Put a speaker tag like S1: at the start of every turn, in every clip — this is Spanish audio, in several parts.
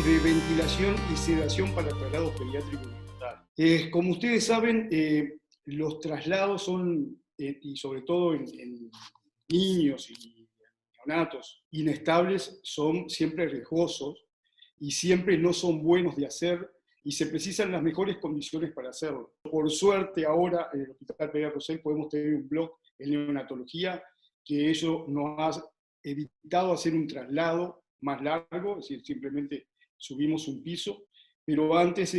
S1: de ventilación y sedación para traslados pediátricos neonatales. Como ustedes saben, los traslados son, y sobre todo en niños y neonatos inestables, son siempre riesgosos y siempre no son buenos de hacer y se precisan las mejores condiciones para hacerlo. Por suerte ahora en el Hospital Pereira Rosell podemos tener un blog en neonatología que eso nos ha evitado hacer un traslado más largo, es decir, simplemente subimos un piso, pero antes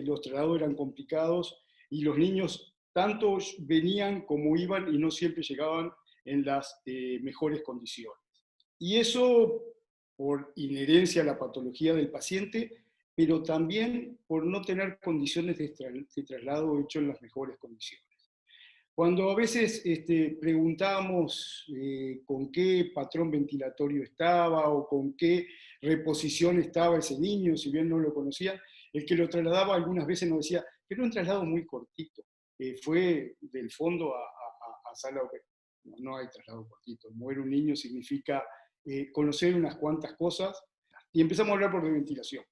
S1: los traslados eran complicados y los niños tanto venían como iban y no siempre llegaban en las mejores condiciones. Y eso por inherencia a la patología del paciente, pero también por no tener condiciones de traslado hecho en las mejores condiciones. Cuando a veces preguntamos con qué patrón ventilatorio estaba o con qué reposición estaba ese niño, si bien no lo conocía, el que lo trasladaba algunas veces nos decía, pero un traslado muy cortito, fue del fondo a sala operativa. No hay traslado cortito. Mover un niño significa conocer unas cuantas cosas y empezamos a hablar por de ventilación.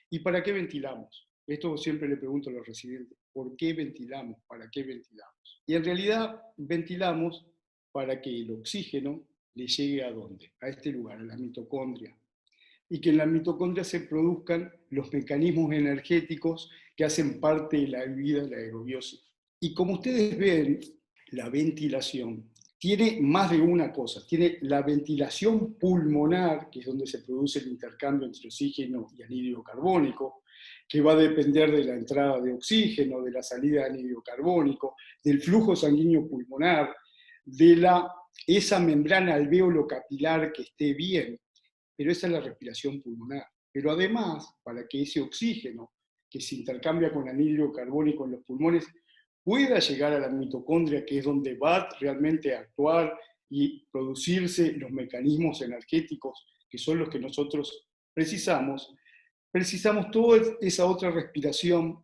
S1: ¿Y para qué ventilamos? Esto siempre le pregunto a los residentes, ¿por qué ventilamos? ¿Para qué ventilamos? Y en realidad ventilamos para que el oxígeno le llegue ¿a dónde? A este lugar, a la mitocondria. Y que en la mitocondria se produzcan los mecanismos energéticos que hacen parte de la vida de la aerobiosis. Y como ustedes ven, la ventilación tiene más de una cosa. Tiene la ventilación pulmonar, que es donde se produce el intercambio entre oxígeno y anhídrido carbónico, que va a depender de la entrada de oxígeno, de la salida de anhídrido carbónico, del flujo sanguíneo pulmonar, de esa membrana alvéolo capilar que esté bien, pero esa es la respiración pulmonar. Pero además, para que ese oxígeno que se intercambia con anhídrido carbónico en los pulmones pueda llegar a la mitocondria, que es donde va realmente a actuar y producirse los mecanismos energéticos que son los que nosotros precisamos toda esa otra respiración,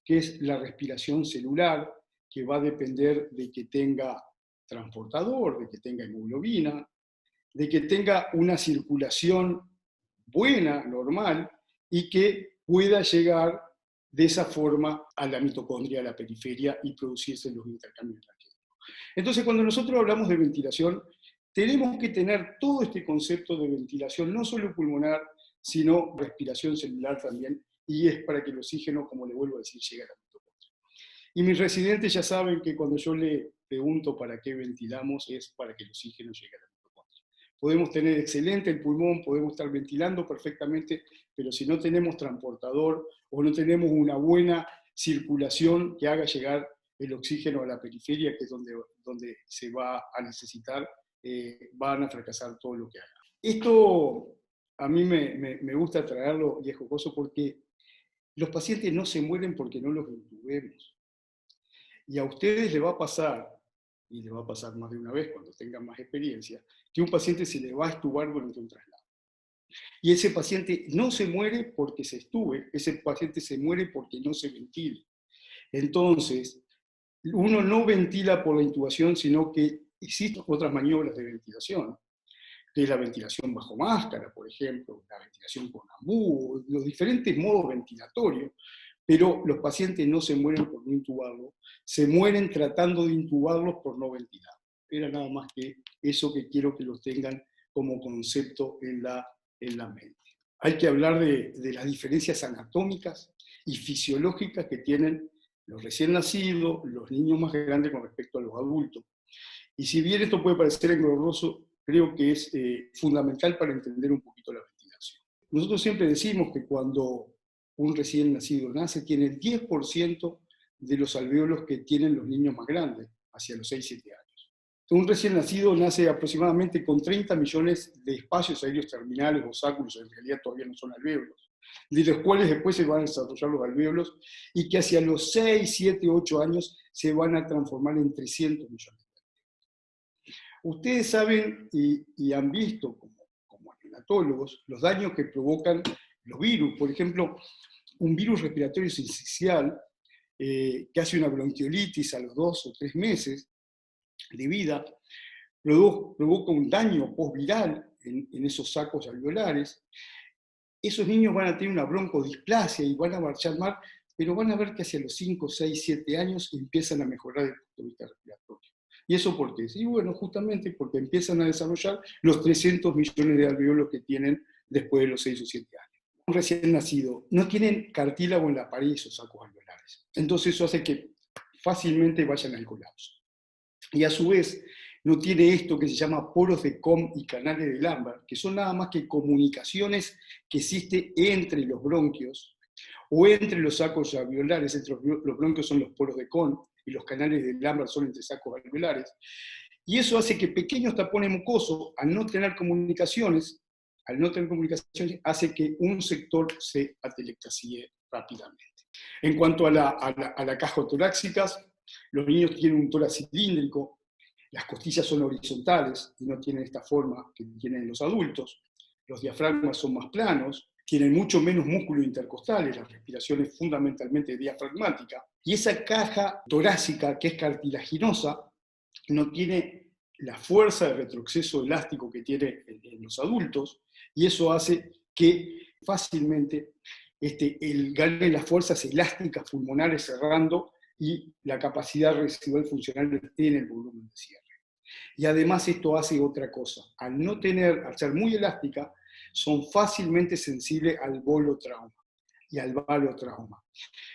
S1: que es la respiración celular, que va a depender de que tenga transportador, de que tenga hemoglobina, de que tenga una circulación buena, normal, y que pueda llegar de esa forma a la mitocondria, a la periferia, y producirse los intercambios energéticos. Entonces, cuando nosotros hablamos de ventilación, tenemos que tener todo este concepto de ventilación, no solo pulmonar, sino respiración celular también, y es para que el oxígeno, como le vuelvo a decir, llegue a la mitocondria. Y mis residentes ya saben que cuando yo le pregunto para qué ventilamos, es para que el oxígeno llegue a la mitocondria. Podemos tener excelente el pulmón, podemos estar ventilando perfectamente, pero si no tenemos transportador o no tenemos una buena circulación que haga llegar el oxígeno a la periferia, que es donde se va a necesitar, van a fracasar todo lo que hagan. Esto a mí me gusta traerlo y es jocoso porque los pacientes no se mueren porque no los intubemos. Y a ustedes les va a pasar, y les va a pasar más de una vez cuando tengan más experiencia, que un paciente se le va a estubar durante un traslado. Y ese paciente no se muere porque se estube, ese paciente se muere porque no se ventile. Entonces, uno no ventila por la intubación, sino que existen otras maniobras de ventilación, que es la ventilación bajo máscara, por ejemplo, la ventilación con ambú, los diferentes modos ventilatorios, pero los pacientes no se mueren por no intubarlos, se mueren tratando de intubarlos por no ventilar. Era nada más que eso que quiero que los tengan como concepto en la mente. Hay que hablar de las diferencias anatómicas y fisiológicas que tienen los recién nacidos, los niños más grandes con respecto a los adultos. Y si bien esto puede parecer engorroso, creo que es fundamental para entender un poquito la ventilación. Nosotros siempre decimos que cuando un recién nacido nace, tiene el 10% de los alvéolos que tienen los niños más grandes, hacia los 6-7 años. Un recién nacido nace aproximadamente con 30 millones de espacios aéreos terminales o sáculos, en realidad todavía no son alvéolos, de los cuales después se van a desarrollar los alvéolos, y que hacia los 6, 7, 8 años se van a transformar en 300 millones. Ustedes saben y han visto como neonatólogos los daños que provocan los virus. Por ejemplo, un virus respiratorio sincicial que hace una bronquiolitis a los 2 o 3 meses de vida, provoca un daño postviral en esos sacos alveolares, esos niños van a tener una broncodisplasia y van a marchar mal, pero van a ver que hacia los 5, 6, 7 años empiezan a mejorar desde el punto de vista respiratorio. ¿Y eso por qué? Y bueno, justamente porque empiezan a desarrollar los 300 millones de alveolos que tienen después de los 6 o 7 años. Un recién nacido no tienen cartílago en la pared de esos sacos alveolares. Entonces eso hace que fácilmente vayan al colapso. Y a su vez, no tiene esto que se llama poros de Kohn y canales de Lambert, que son nada más que comunicaciones que existen entre los bronquios o entre los sacos alveolares. Entre los bronquios son los poros de Kohn y los canales de Lambert son entre sacos alveolares. Y eso hace que pequeños tapones mucosos, al no tener comunicaciones, hace que un sector se atelectasie rápidamente. En cuanto a la caja torácica, los niños tienen un tórax cilíndrico, las costillas son horizontales y no tienen esta forma que tienen los adultos, los diafragmas son más planos, tienen mucho menos músculos intercostales, la respiración es fundamentalmente diafragmática, y esa caja torácica, que es cartilaginosa, no tiene la fuerza de retroceso elástico que tiene en los adultos, y eso hace que fácilmente gane las fuerzas elásticas pulmonares cerrando y la capacidad residual funcional en el volumen de cierre. Y además esto hace otra cosa, al ser muy elástica, son fácilmente sensibles al bolotrauma y al valotrauma.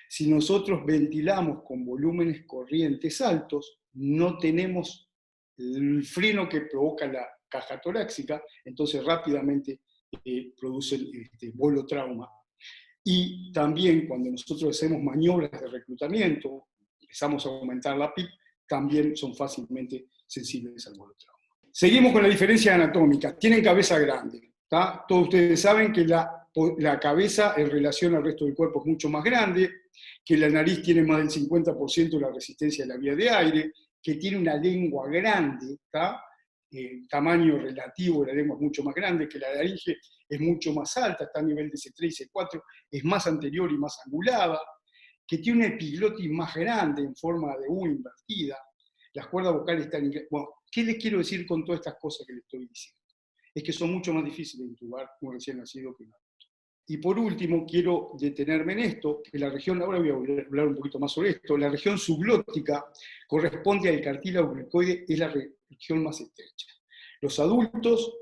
S1: Si nosotros ventilamos con volúmenes corrientes altos, no tenemos el freno que provoca la caja torácica, entonces rápidamente producen bolotrauma. Y también cuando nosotros hacemos maniobras de reclutamiento, empezamos a aumentar la PIB, también son fácilmente sensibles al bolotrauma. Seguimos con la diferencia anatómica. Tienen cabeza grande. ¿tá? Todos ustedes saben que la cabeza en relación al resto del cuerpo es mucho más grande, que la nariz tiene más del 50% de la resistencia de la vía de aire, que tiene una lengua grande, el tamaño relativo de la lengua es mucho más grande, que la laringe es mucho más alta, está a nivel de C3 y C4, es más anterior y más angulada, que tiene una epiglotis más grande en forma de U invertida, las cuerdas vocales están... Bueno, ¿qué les quiero decir con todas estas cosas que les estoy diciendo? Es que son mucho más difíciles de intubar un recién nacido que un adulto. Y por último, quiero detenerme en esto, que la región, ahora voy a hablar un poquito más sobre esto, la región subglótica corresponde al cartílago glicoide, es la región más estrecha. Los adultos,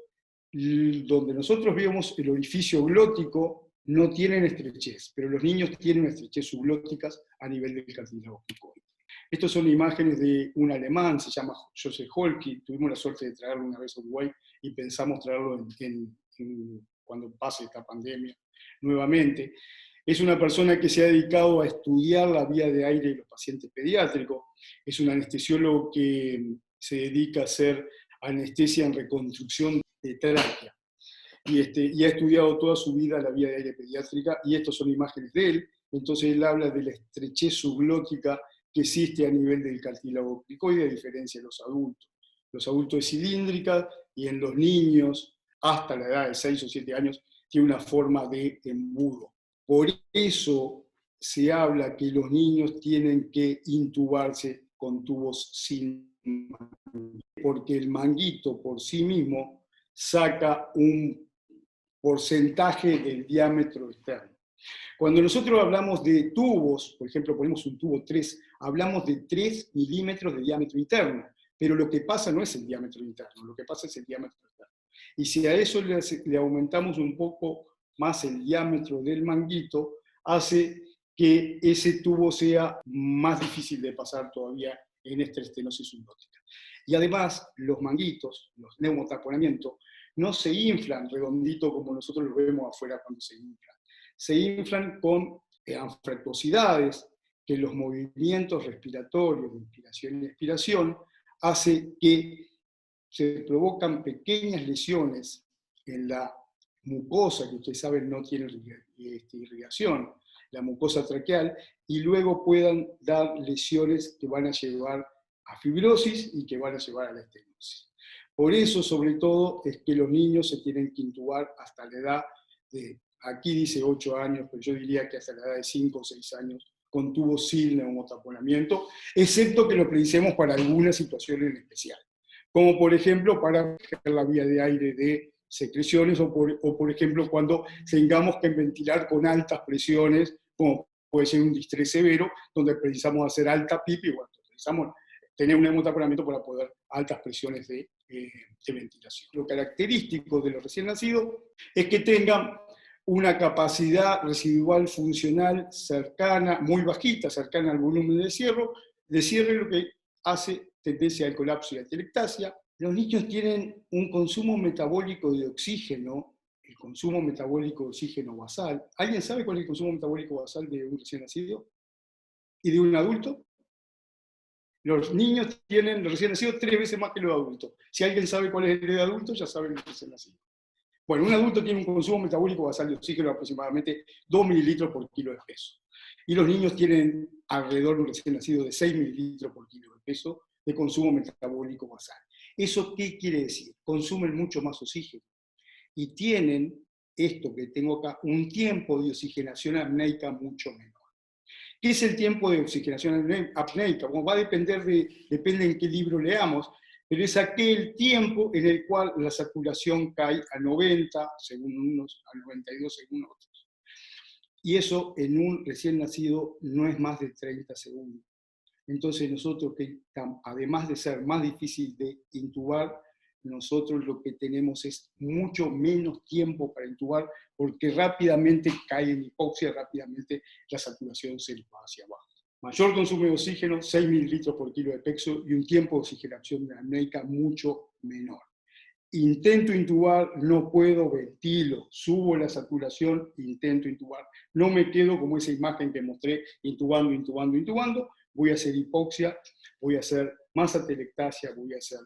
S1: donde nosotros vemos el orificio glótico, no tienen estrechez, pero los niños tienen estrechez subglóticas a nivel del cartílago glicoide. Estas son imágenes de un alemán, se llama Josef Holky, tuvimos la suerte de traerlo una vez a Uruguay y pensamos traerlo cuando pase esta pandemia nuevamente. Es una persona que se ha dedicado a estudiar la vía de aire de los pacientes pediátricos, es un anestesiólogo que se dedica a hacer anestesia en reconstrucción de tráquea. Y ha estudiado toda su vida la vía de aire pediátrica, y estas son imágenes de él. Entonces él habla de la estrechez subglótica que existe a nivel del cartílago glicoide, a diferencia de los adultos. Los adultos es cilíndrica, y en los niños, hasta la edad de 6 o 7 años, tiene una forma de embudo. Por eso se habla que los niños tienen que intubarse con tubos sin manguito, porque el manguito por sí mismo saca un porcentaje del diámetro externo. Cuando nosotros hablamos de tubos, por ejemplo, ponemos un tubo 3, hablamos de 3 milímetros de diámetro interno, pero lo que pasa no es el diámetro interno, lo que pasa es el diámetro externo. Y si a eso le aumentamos un poco más el diámetro del manguito, hace que ese tubo sea más difícil de pasar todavía en esta estenosis subglótica. Y además, los manguitos, los neumotaponamientos, no se inflan redondito como nosotros los vemos afuera cuando se inflan. Se inflan con anfractuosidades, que los movimientos respiratorios de inspiración y expiración hace que se provocan pequeñas lesiones en la mucosa, que ustedes saben no tiene irrigación, la mucosa traqueal, y luego puedan dar lesiones que van a llevar a fibrosis y que van a llevar a la estenosis. Por eso, sobre todo, es que los niños se tienen que intubar hasta la edad de, aquí dice 8 años, pero yo diría que hasta la edad de 5 o 6 años, con tubos sin neumotaponamiento, excepto que lo predicemos para algunas situaciones en especial, como por ejemplo para la vía de aire de secreciones, o por ejemplo cuando tengamos que ventilar con altas presiones, como puede ser un distrés severo, donde precisamos hacer alta PIP y bueno, precisamos tener un hemotaponamiento para poder altas presiones de ventilación. Lo característico de los recién nacidos es que tengan una capacidad residual funcional cercana, muy bajita, cercana al volumen de cierre, lo que hace tendencia al colapso y a la atelectasia. Los niños tienen un consumo metabólico de oxígeno, el consumo metabólico de oxígeno basal. ¿Alguien sabe cuál es el consumo metabólico basal de un recién nacido? ¿Y de un adulto? Los niños tienen, los recién nacidos, 3 veces más que los adultos. Si alguien sabe cuál es el de adultos, ya saben el recién nacido. Bueno, un adulto tiene un consumo metabólico basal de oxígeno de aproximadamente 2 mililitros por kilo de peso. Y los niños tienen alrededor, un recién nacido, de 6 mililitros por kilo de peso de consumo metabólico basal. ¿Eso qué quiere decir? Consumen mucho más oxígeno. Y tienen, esto que tengo acá, un tiempo de oxigenación apneica mucho menor. ¿Qué es el tiempo de oxigenación apneica? Bueno, va a depende en qué libro leamos, pero es aquel tiempo en el cual la saturación cae a 90, según unos, a 92 según otros. Y eso en un recién nacido no es más de 30 segundos. Entonces nosotros, que además de ser más difícil de intubar, nosotros lo que tenemos es mucho menos tiempo para intubar, porque rápidamente cae en hipoxia, rápidamente la saturación se va hacia abajo. Mayor consumo de oxígeno, 6 mililitros por kilo de peso, y un tiempo de oxigenación apneica mucho menor. Intento intubar, no puedo, ventilo, subo la saturación, intento intubar. No me quedo como esa imagen que mostré, intubando, voy a hacer hipoxia, voy a hacer más atelectasia, voy a hacer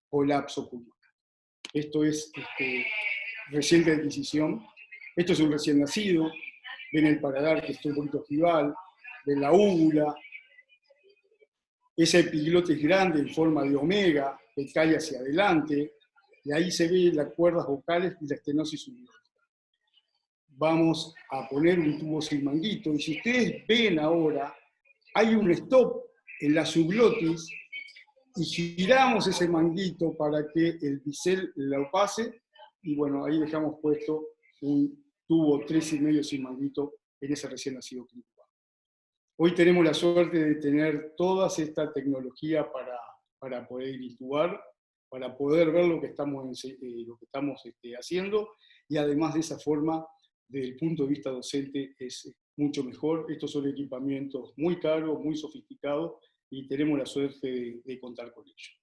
S1: colapso pulmonar. Esto es reciente adquisición. Esto es un recién nacido. Ven el paladar que está un poquito ojival, ven la úvula, esa epiglotis grande en forma de omega que cae hacia adelante, y ahí se ven las cuerdas vocales y la estenosis subglótica. Vamos a poner un tubo sin manguito, y si ustedes ven ahora, hay un stop en la subglotis, y giramos ese manguito para que el bisel lo pase, y bueno, ahí dejamos puesto un tubo 3,5 sin manguito en ese recién nacido clínico. Hoy tenemos la suerte de tener toda esta tecnología para poder intubar, para poder ver lo que estamos haciendo, y además de esa forma, desde el punto de vista docente, es mucho mejor. Estos son equipamientos muy caros, muy sofisticados, y tenemos la suerte de contar con ellos.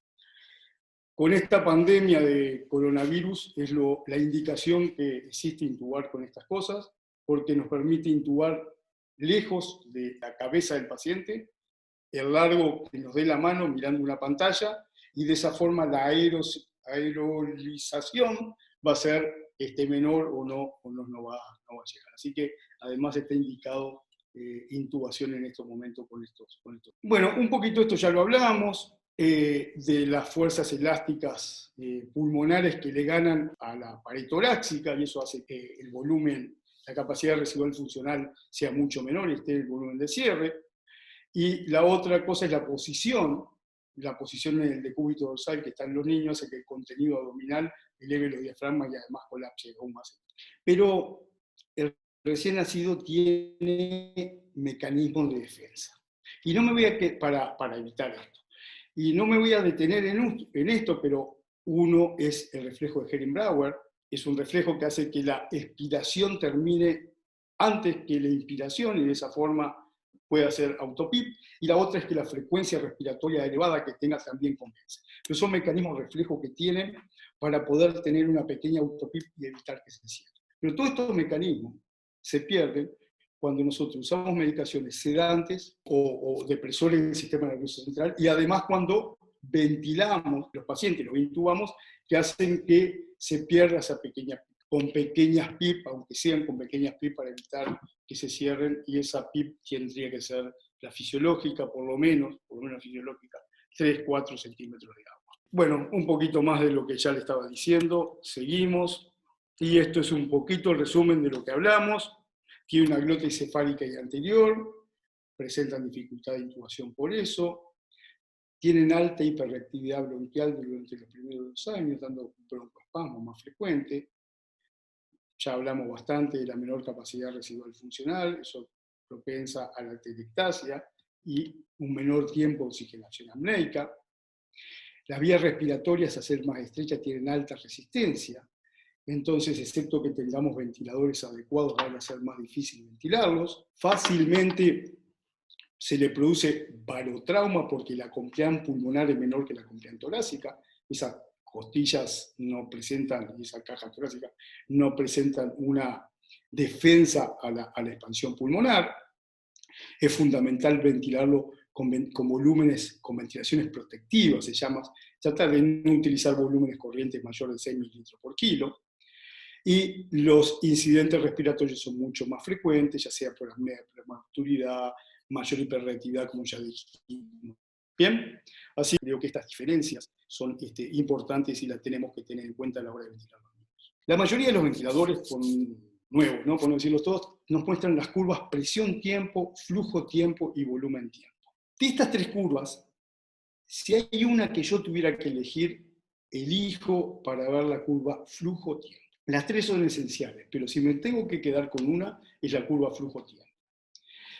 S1: Con esta pandemia de coronavirus es la indicación que existe intubar con estas cosas, porque nos permite intubar lejos de la cabeza del paciente, el largo que nos dé la mano mirando una pantalla, y de esa forma la aerolización va a ser menor o no va a llegar. Así que además está indicado intubación en estos momentos con estos. Bueno, un poquito esto ya lo hablamos, de las fuerzas elásticas pulmonares que le ganan a la pared torácica, y eso hace que el volumen, la capacidad residual funcional sea mucho menor y esté el volumen de cierre. Y la otra cosa es la posición en el decúbito dorsal que están los niños, hace que el contenido abdominal eleve los diafragmas y además colapse aún más. Pero el recién nacido tiene mecanismos de defensa. Y no me voy a para evitar esto. Y no me voy a detener en esto, pero uno es el reflejo de Herrenbauer. Es un reflejo que hace que la expiración termine antes que la inspiración, y de esa forma puede hacer autopip, y la otra es que la frecuencia respiratoria elevada que tenga también compensa. Pero son mecanismos de reflejo que tienen para poder tener una pequeña autopip y evitar que se cierre. Pero todos estos mecanismos se pierden cuando nosotros usamos medicaciones sedantes o depresores del sistema nervioso central, y además cuando ventilamos los pacientes, los intubamos, que hacen que se pierda esa pequeña PIP, con pequeñas PIP, aunque sean con pequeñas PIP, para evitar que se cierren, y esa PIP tendría que ser la fisiológica, por lo menos fisiológica, 3-4 centímetros de agua. Bueno, un poquito más de lo que ya le estaba diciendo, seguimos, y esto es un poquito el resumen de lo que hablamos. Tiene una glotis cefálica y anterior, presentan dificultad de intubación por eso. tienen alta hiperreactividad bronquial durante los primeros 2 años, dando broncoespasmo más frecuente. Ya hablamos bastante de la menor capacidad residual funcional, eso propensa a la atelectasia y un menor tiempo de oxigenación apneica. Las vías respiratorias, a ser más estrechas, tienen alta resistencia, entonces, excepto que tengamos ventiladores adecuados, van a ser más difícil ventilarlos. Fácilmente se le produce barotrauma porque la complián pulmonar es menor que la complián torácica. Esas costillas no presentan, y esa caja torácica no presentan una defensa a la expansión pulmonar. Es fundamental ventilarlo con volúmenes, con ventilaciones protectivas, se llama, trata de no utilizar volúmenes corrientes mayores de 6 mililitros por kilo. Y los incidentes respiratorios son mucho más frecuentes, ya sea por apnea, prematuridad, mayor hiperreactividad, como ya dijimos. Bien, así que digo que estas diferencias son importantes y las tenemos que tener en cuenta a la hora de ventilar los niños. La mayoría de los ventiladores nuevos, ¿no? Por no decirlo todos, nos muestran las curvas presión-tiempo, flujo-tiempo y volumen-tiempo. De estas 3 curvas, si hay una que yo tuviera que elegir, elijo para ver la curva flujo-tiempo. Las 3 son esenciales, pero si me tengo que quedar con una, es la curva flujo-tiempo.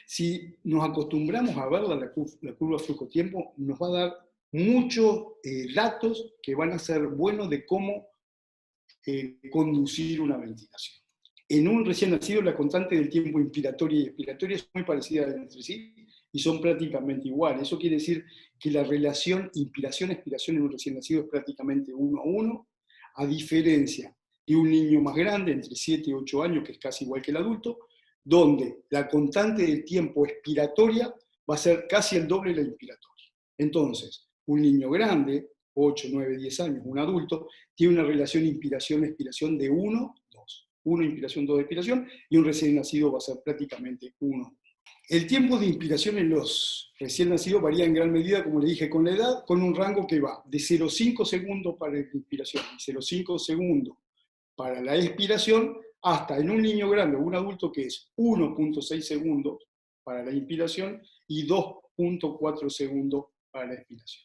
S1: Si nos acostumbramos a verla, la curva flujo-tiempo, nos va a dar muchos datos que van a ser buenos de cómo conducir una ventilación. En un recién nacido, la constante del tiempo inspiratoria y expiratoria es muy parecida entre sí y son prácticamente iguales. Eso quiere decir que la relación inspiración-expiración en un recién nacido es prácticamente 1 a 1, a diferencia de un niño más grande, entre 7 y 8 años, que es casi igual que el adulto, donde la constante del tiempo expiratoria va a ser casi el doble de la inspiratoria. Entonces, un niño grande, 8, 9, 10 años, un adulto, tiene una relación inspiración-expiración de 1, 2. 1 inspiración, 2 expiración, y un recién nacido va a ser prácticamente 1. El tiempo de inspiración en los recién nacidos varía en gran medida, como le dije, con la edad, con un rango que va de 0,5 segundos para la inspiración y 0,5 segundos para la expiración, hasta en un niño grande o un adulto que es 1,6 segundos para la inspiración y 2,4 segundos para la expiración.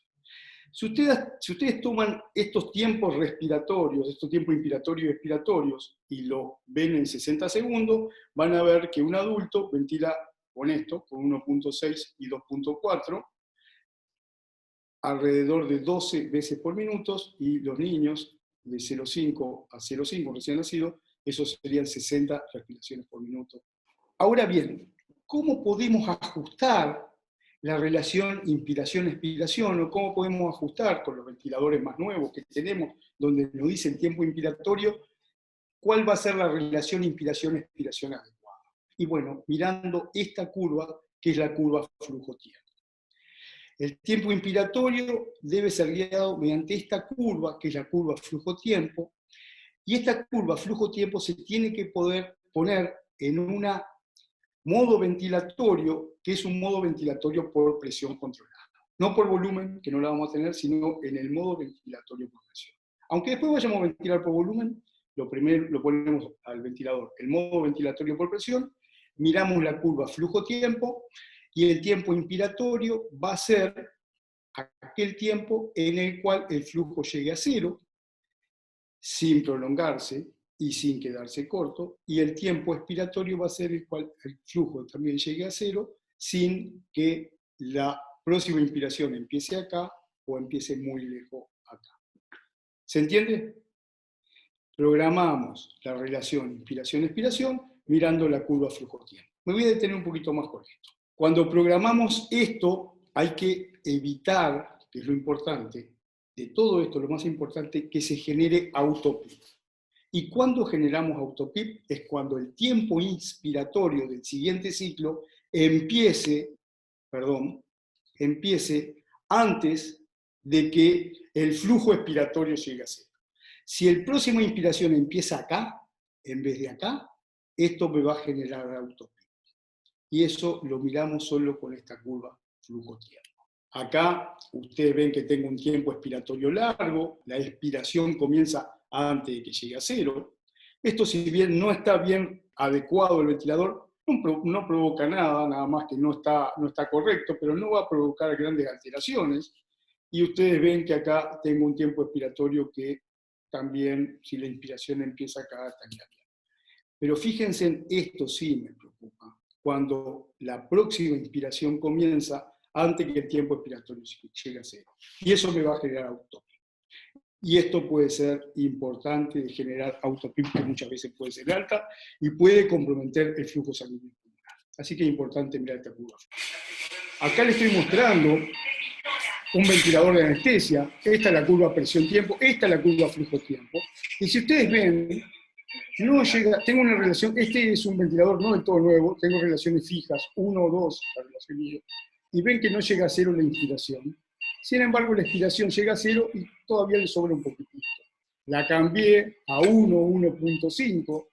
S1: Si ustedes toman estos tiempos respiratorios, estos tiempos inspiratorios y expiratorios, y lo ven en 60 segundos, van a ver que un adulto ventila con esto, con 1,6 y 2,4, alrededor de 12 veces por minuto, y los niños de 0,5 a 0,5 recién nacidos, eso serían 60 respiraciones por minuto. Ahora bien, ¿cómo podemos ajustar la relación inspiración-expiración, o cómo podemos ajustar con los ventiladores más nuevos que tenemos, donde nos dice el tiempo inspiratorio, cuál va a ser la relación inspiración-expiración adecuada? Y bueno, mirando esta curva, que es la curva flujo-tiempo. El tiempo inspiratorio debe ser guiado mediante esta curva, que es la curva flujo-tiempo, y esta curva flujo-tiempo se tiene que poder poner en un modo ventilatorio, que es un modo ventilatorio por presión controlada. No por volumen, que no la vamos a tener, sino en el modo ventilatorio por presión. Aunque después vayamos a ventilar por volumen, lo primero lo ponemos al ventilador, el modo ventilatorio por presión, miramos la curva flujo-tiempo, y el tiempo inspiratorio va a ser aquel tiempo en el cual el flujo llegue a 0, sin prolongarse y sin quedarse corto, y el tiempo expiratorio va a ser el cual el flujo también llegue a 0, sin que la próxima inspiración empiece acá o empiece muy lejos acá. ¿Se entiende? Programamos la relación inspiración-expiración mirando la curva flujo-tiempo. Me voy a detener un poquito más con esto. Cuando programamos esto, hay que evitar, que es lo importante, de todo esto, lo más importante, que se genere autopip. Y cuando generamos autopip es cuando el tiempo inspiratorio del siguiente ciclo empiece antes de que el flujo expiratorio llegue a 0. Si el próximo inspiración empieza acá, en vez de acá, esto me va a generar autopip. Y eso lo miramos solo con esta curva flujo-tiempo. Acá ustedes ven que tengo un tiempo expiratorio largo, la expiración comienza antes de que llegue a 0. Esto, si bien no está bien adecuado el ventilador, no provoca nada más que no está correcto, pero no va a provocar grandes alteraciones. Y ustedes ven que acá tengo un tiempo expiratorio que también, si la inspiración empieza acá, estaría bien. Pero fíjense en esto, sí me preocupa, cuando la próxima inspiración comienza antes que el tiempo expiratorio llegue a cero. Y eso me va a generar autopia. Y esto puede ser importante de generar autopia, que muchas veces puede ser alta, y puede comprometer el flujo sanguíneo pulmonar. Así que es importante mirar esta curva. Acá le estoy mostrando un ventilador de anestesia, esta es la curva presión-tiempo, esta es la curva flujo-tiempo, y si ustedes ven, no llega, tengo una relación, este es un ventilador no del todo nuevo, tengo relaciones fijas, 1 o 2, la relación y ven que no llega a cero la inspiración. Sin embargo, la expiración llega a cero y todavía le sobra un poquitito. La cambié a 1, 1.5,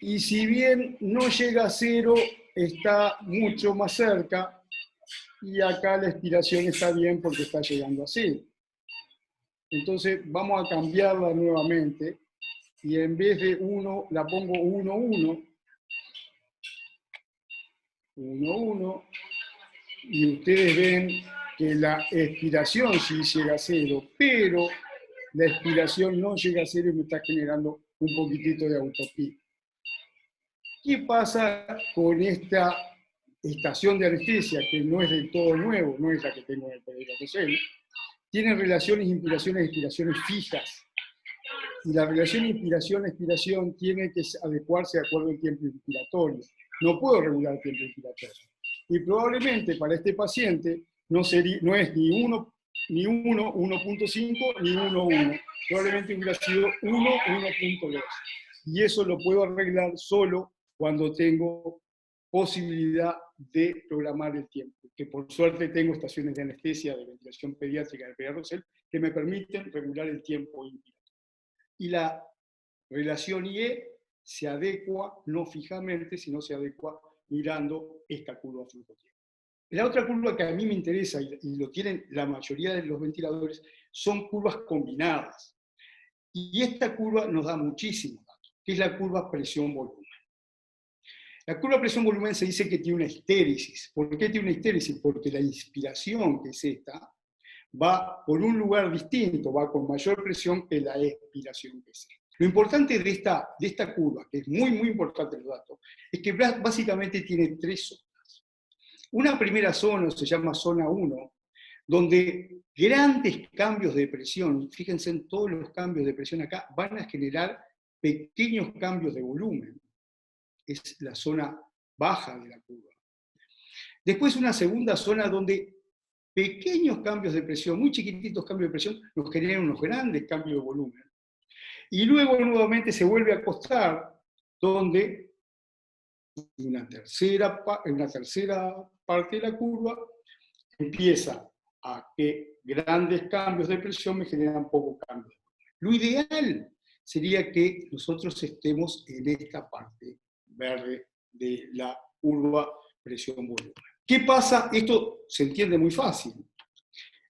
S1: y si bien no llega a cero, está mucho más cerca, y acá la expiración está bien porque está llegando a cero. Entonces vamos a cambiarla nuevamente, y en vez de 1, la pongo 1, 1, 1, 1, y ustedes ven que la expiración sí llega a cero, pero la expiración no llega a cero y me está generando un poquitito de autopía. ¿Qué pasa con esta estación de anestesia, que no es del todo nuevo, no es la que tengo en el PDK-TCL? Tiene relaciones, inspiraciones, expiraciones fijas. Y la relación inspiración-expiración tiene que adecuarse de acuerdo al tiempo inspiratorio. No puedo regular el tiempo inspiratorio. Y probablemente para este paciente no es ni 1, 1.5, ni 1.1. Probablemente hubiera sido 1, 1.2. Y eso lo puedo arreglar solo cuando tengo posibilidad de programar el tiempo. Que por suerte tengo estaciones de anestesia, de ventilación pediátrica del PDK que me permiten regular el tiempo inspiratorio. Y la relación IE se adecua no fijamente, sino se adecua mirando esta curva flujo-tiempo. La otra curva que a mí me interesa, y lo tienen la mayoría de los ventiladores, son curvas combinadas. Y esta curva nos da muchísimos datos, que es la curva presión-volumen. La curva presión-volumen se dice que tiene una histéresis. ¿Por qué tiene una histéresis? Porque la inspiración, que es esta, va por un lugar distinto, va con mayor presión que la expiración que es esta. Lo importante de esta curva, que es muy, muy importante los datos, es que básicamente tiene 3 zonas. Una primera zona se llama zona 1, donde grandes cambios de presión, fíjense en todos los cambios de presión acá, van a generar pequeños cambios de volumen. Es la zona baja de la curva. Después una segunda zona donde pequeños cambios de presión, muy chiquititos cambios de presión, nos generan unos grandes cambios de volumen. Y luego nuevamente se vuelve a acostar, donde en una tercera parte de la curva empieza a que grandes cambios de presión me generan pocos cambios. Lo ideal sería que nosotros estemos en esta parte verde de la curva presión-volumen. ¿Qué pasa? Esto se entiende muy fácil.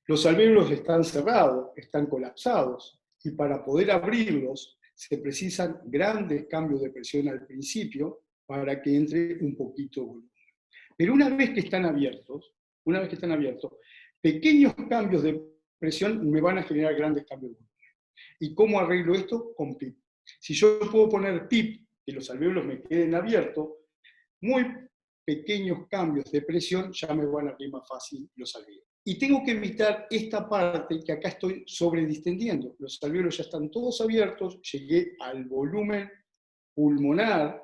S1: Los alvéolos están cerrados, están colapsados, y para poder abrirlos se precisan grandes cambios de presión al principio para que entre un poquito de volumen. Pero una vez que están abiertos, pequeños cambios de presión me van a generar grandes cambios de volumen. ¿Y cómo arreglo esto? Con PIP. Si yo puedo poner PIP, que los alvéolos me queden abiertos, muy pequeños cambios de presión ya me van a abrir más fácil los alvéolos. Y tengo que evitar esta parte que acá estoy sobredistendiendo. Los alvéolos ya están todos abiertos, llegué al volumen pulmonar,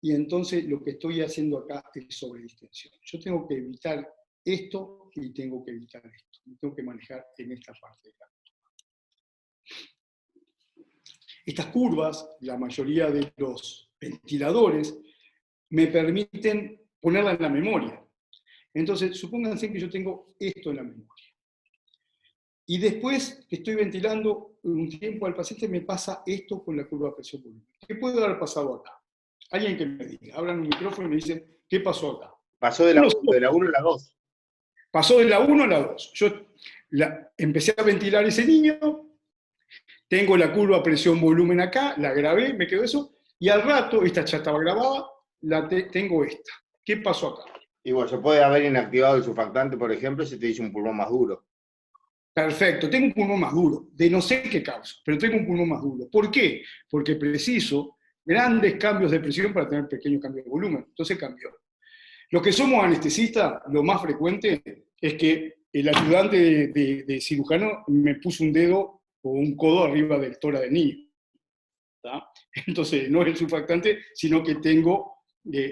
S1: y entonces lo que estoy haciendo acá es sobredistensión. Yo tengo que evitar esto y tengo que evitar esto. Me tengo que manejar en esta parte de acá. Estas curvas, la mayoría de los ventiladores, me permiten ponerla en la memoria. Entonces, supónganse que yo tengo esto en la memoria. Y después que estoy ventilando un tiempo al paciente, me pasa esto con la curva presión-volumen. ¿Qué puede haber pasado acá? Alguien que me diga, abran un micrófono y me dicen, ¿qué pasó acá?
S2: Pasó de la 1 a la 2.
S1: Pasó de la 1 a la 2. Yo empecé a ventilar ese niño, tengo la curva presión-volumen acá, la grabé, me quedó eso, y al rato, esta ya estaba grabada, tengo esta. ¿Qué pasó acá?
S2: Y bueno, se puede haber inactivado el surfactante, por ejemplo, si te dice un pulmón más duro.
S1: Perfecto, tengo un pulmón más duro, de no sé qué causa, pero tengo un pulmón más duro. ¿Por qué? Porque preciso grandes cambios de presión para tener pequeños cambios de volumen. Entonces cambió. Los que somos anestesistas, lo más frecuente es que el ayudante de cirujano me puso un dedo o un codo arriba del tórax del niño. ¿Tá? Entonces, no es el surfactante, sino que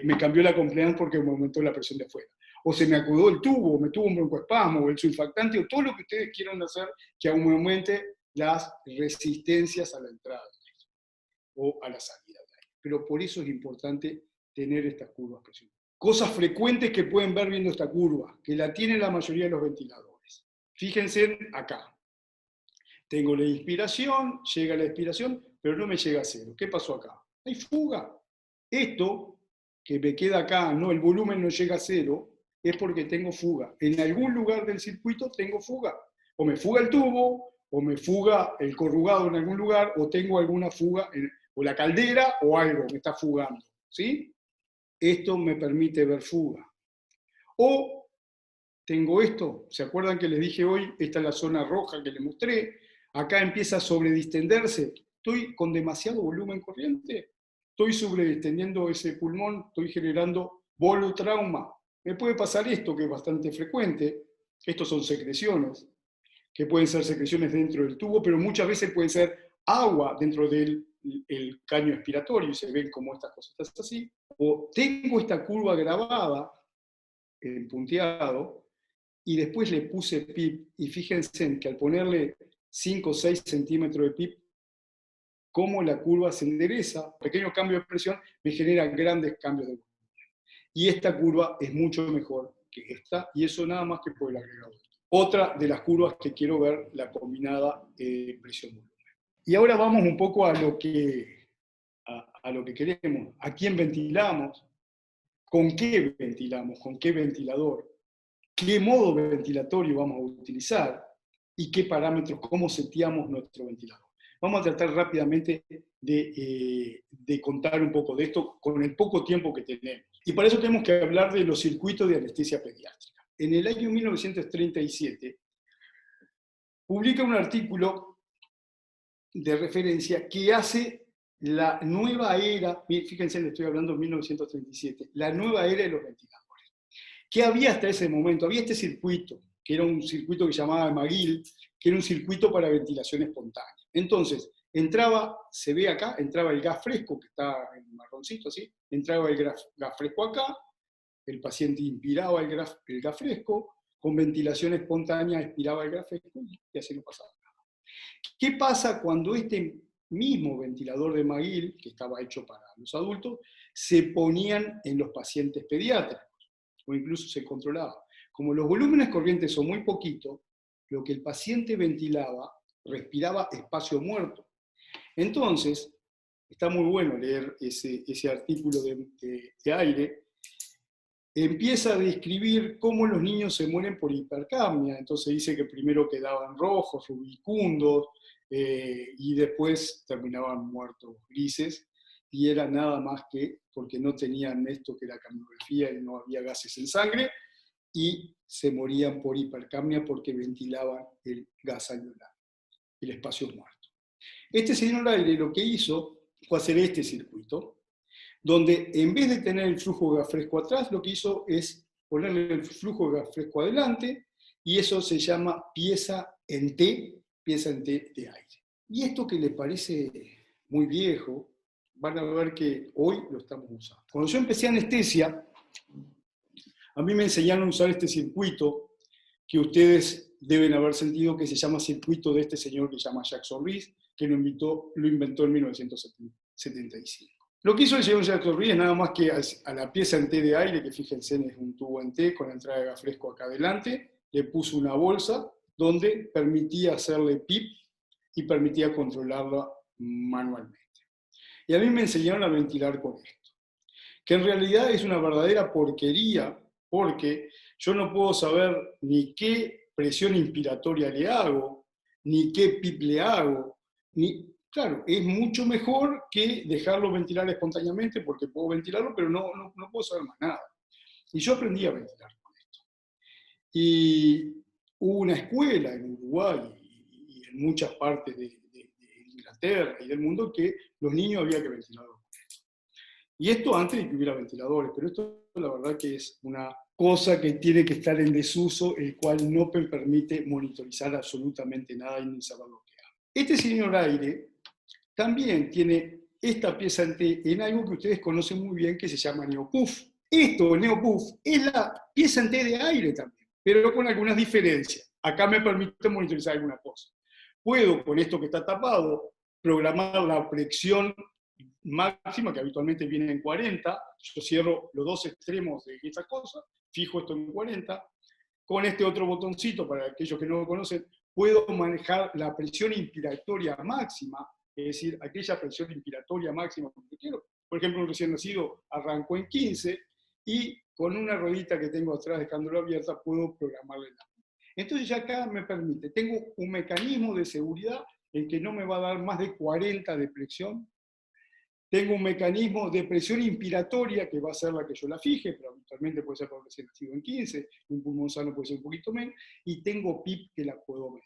S1: me cambió la compliance porque me aumentó la presión de afuera. O se me acudó el tubo, o me tuvo un broncoespasmo, o el surfactante, o todo lo que ustedes quieran hacer que aumente las resistencias a la entrada o a la salida de aire. Pero por eso es importante tener estas curvas presión. Cosas frecuentes que pueden ver viendo esta curva, que la tienen la mayoría de los ventiladores. Fíjense acá. Tengo la inspiración, llega la expiración, pero no me llega a cero. ¿Qué pasó acá? Hay fuga. Esto que me queda acá, no, el volumen no llega a cero, es porque tengo fuga. En algún lugar del circuito tengo fuga. O me fuga el tubo, o me fuga el corrugado en algún lugar, o tengo alguna fuga, o la caldera, o algo me está fugando. ¿Sí? Esto me permite ver fuga. O tengo esto, ¿se acuerdan que les dije hoy? Esta es la zona roja que les mostré. Acá empieza a sobredistenderse. Estoy con demasiado volumen corriente. Estoy sobredistendiendo ese pulmón, estoy generando volutrauma. Me puede pasar esto, que es bastante frecuente. Estos son secreciones, que pueden ser secreciones dentro del tubo, pero muchas veces pueden ser agua dentro del caño expiratorio, y se ven como estas cositas así. O tengo esta curva grabada, en punteado, y después le puse PIP, y fíjense en que al ponerle 5 o 6 centímetros de PIP, cómo la curva se endereza, pequeños cambios de presión me generan grandes cambios de volumen. Y esta curva es mucho mejor que esta, y eso nada más que por el agregado. Otra de las curvas que quiero ver, la combinada presión-volumen. Y ahora vamos un poco a lo que queremos. ¿A quién ventilamos? ¿Con qué ventilamos? ¿Con qué ventilador? ¿Qué modo ventilatorio vamos a utilizar? ¿Y qué parámetros, cómo seteamos nuestro ventilador? Vamos a tratar rápidamente de contar un poco de esto con el poco tiempo que tenemos. Y para eso tenemos que hablar de los circuitos de anestesia pediátrica. En el año 1937, publica un artículo de referencia que hace la nueva era, fíjense, le estoy hablando de 1937, la nueva era de los ventiladores. ¿Qué había hasta ese momento? Había este circuito, que era un circuito que se llamaba McGill, que era un circuito para ventilación espontánea. Entonces, entraba, se ve acá, entraba el gas fresco, que está en marroncito así, entraba el gas fresco acá, el paciente inspiraba el gas fresco, con ventilación espontánea expiraba el gas fresco y así no pasaba nada. ¿Qué pasa cuando este mismo ventilador de McGill, que estaba hecho para los adultos, se ponían en los pacientes pediátricos? O incluso se controlaba. Como los volúmenes corrientes son muy poquitos, lo que el paciente ventilaba, respiraba espacio muerto. Entonces, está muy bueno leer ese artículo de aire, empieza a describir cómo los niños se mueren por hipercapnia. Entonces dice que primero quedaban rojos, rubicundos, y después terminaban muertos grises, y era nada más que porque no tenían esto que la capnografía y no había gases en sangre, y se morían por hipercapnia porque ventilaban el gas alveolar, el espacio muerto. Este señor Aire lo que hizo fue hacer este circuito, donde en vez de tener el flujo de gas fresco atrás, lo que hizo es ponerle el flujo de gas fresco adelante, y eso se llama pieza en T de aire. Y esto que les parece muy viejo, van a ver que hoy lo estamos usando. Cuando yo empecé anestesia, a mí me enseñaron a usar este circuito que ustedes deben haber sentido, que se llama circuito de este señor que se llama Jackson Rees, que lo inventó en 1975. Lo que hizo el señor Jackson Rees es nada más que a la pieza en T de aire, que fíjense es un tubo en T con la entrada de gas fresco acá adelante, le puso una bolsa donde permitía hacerle PIP y permitía controlarla manualmente. Y a mí me enseñaron a ventilar con esto, que en realidad es una verdadera porquería, porque yo no puedo saber ni qué presión inspiratoria le hago, ni qué PIP le hago, claro, es mucho mejor que dejarlo ventilar espontáneamente, porque puedo ventilarlo, pero no puedo saber más nada. Y yo aprendí a ventilar con esto. Y hubo una escuela en Uruguay y en muchas partes de Inglaterra y del mundo que los niños había que ventilarlos con esto. Y esto antes de que hubiera ventiladores, pero esto la verdad que es una cosa que tiene que estar en desuso, el cual no me permite monitorizar absolutamente nada y ni saber lo que hago. Este señor aire también tiene esta pieza en algo que ustedes conocen muy bien que se llama neopuff. Esto, el neopuff, es la pieza en T de aire también, pero con algunas diferencias. Acá me permite monitorizar alguna cosa. Puedo, con esto que está tapado, programar la presión máxima, que habitualmente viene en 40, yo cierro los dos extremos de esa cosa, fijo esto en 40, con este otro botoncito, para aquellos que no lo conocen, puedo manejar la presión inspiratoria máxima, es decir, aquella presión inspiratoria máxima que quiero. Por ejemplo, un recién nacido arrancó en 15 y con una ruedita que tengo atrás dejándolo abierta puedo programarle la. Entonces ya acá me permite, tengo un mecanismo de seguridad en que no me va a dar más de 40 de presión. Tengo un mecanismo de presión inspiratoria que va a ser la que yo la fije, pero habitualmente puede ser por recién nacido en 15, un pulmón sano puede ser un poquito menos, y tengo PIP que la puedo medir.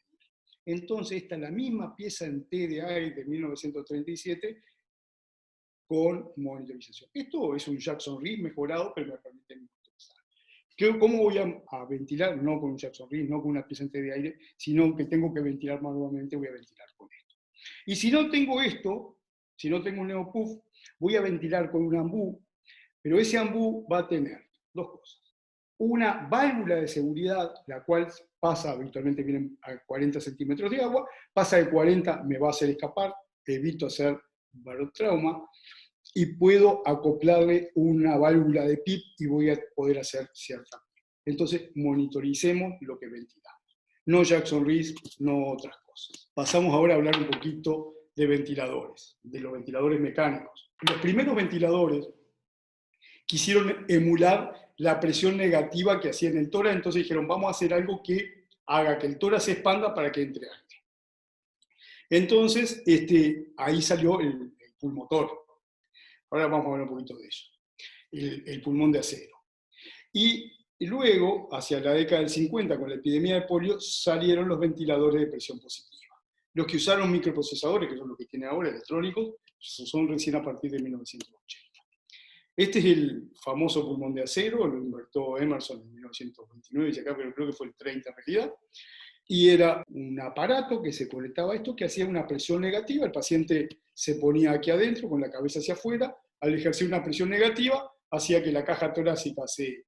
S1: Entonces esta es la misma pieza en T de aire de 1937 con monitorización. Esto es un Jackson Reed mejorado, pero me permite monitorizar. ¿Cómo voy a ventilar? No con un Jackson Reed, no con una pieza en T de aire, sino que tengo que ventilar manualmente, voy a ventilar con esto. Y si no tengo esto, si no tengo un neopuff, voy a ventilar con un ambú, pero ese ambú va a tener dos cosas. Una válvula de seguridad, la cual pasa, habitualmente vienen a 40 centímetros de agua, pasa de 40, me va a hacer escapar, evito hacer barotrauma, y puedo acoplarle una válvula de PIP y voy a poder hacer cierta. Entonces, monitoricemos lo que ventilamos. No Jackson Reed, no otras cosas. Pasamos ahora a hablar un poquito de ventiladores, de los ventiladores mecánicos. Los primeros ventiladores quisieron emular la presión negativa que hacía en el tórax, entonces dijeron, vamos a hacer algo que haga que el tórax se expanda para que entre aire. Entonces, ahí salió el pulmotor. Ahora vamos a ver un poquito de eso. El pulmón de acero. Y luego, hacia la década del 50, con la epidemia de polio, salieron los ventiladores de presión positiva. Los que usaron microprocesadores, que son los que tienen ahora, electrónicos, son recién a partir de 1980. Este es el famoso pulmón de acero, lo inventó Emerson en 1929, y acá, pero creo que fue el 30 en realidad. Y era un aparato que se conectaba a esto, que hacía una presión negativa, el paciente se ponía aquí adentro con la cabeza hacia afuera, al ejercer una presión negativa, hacía que la caja torácica se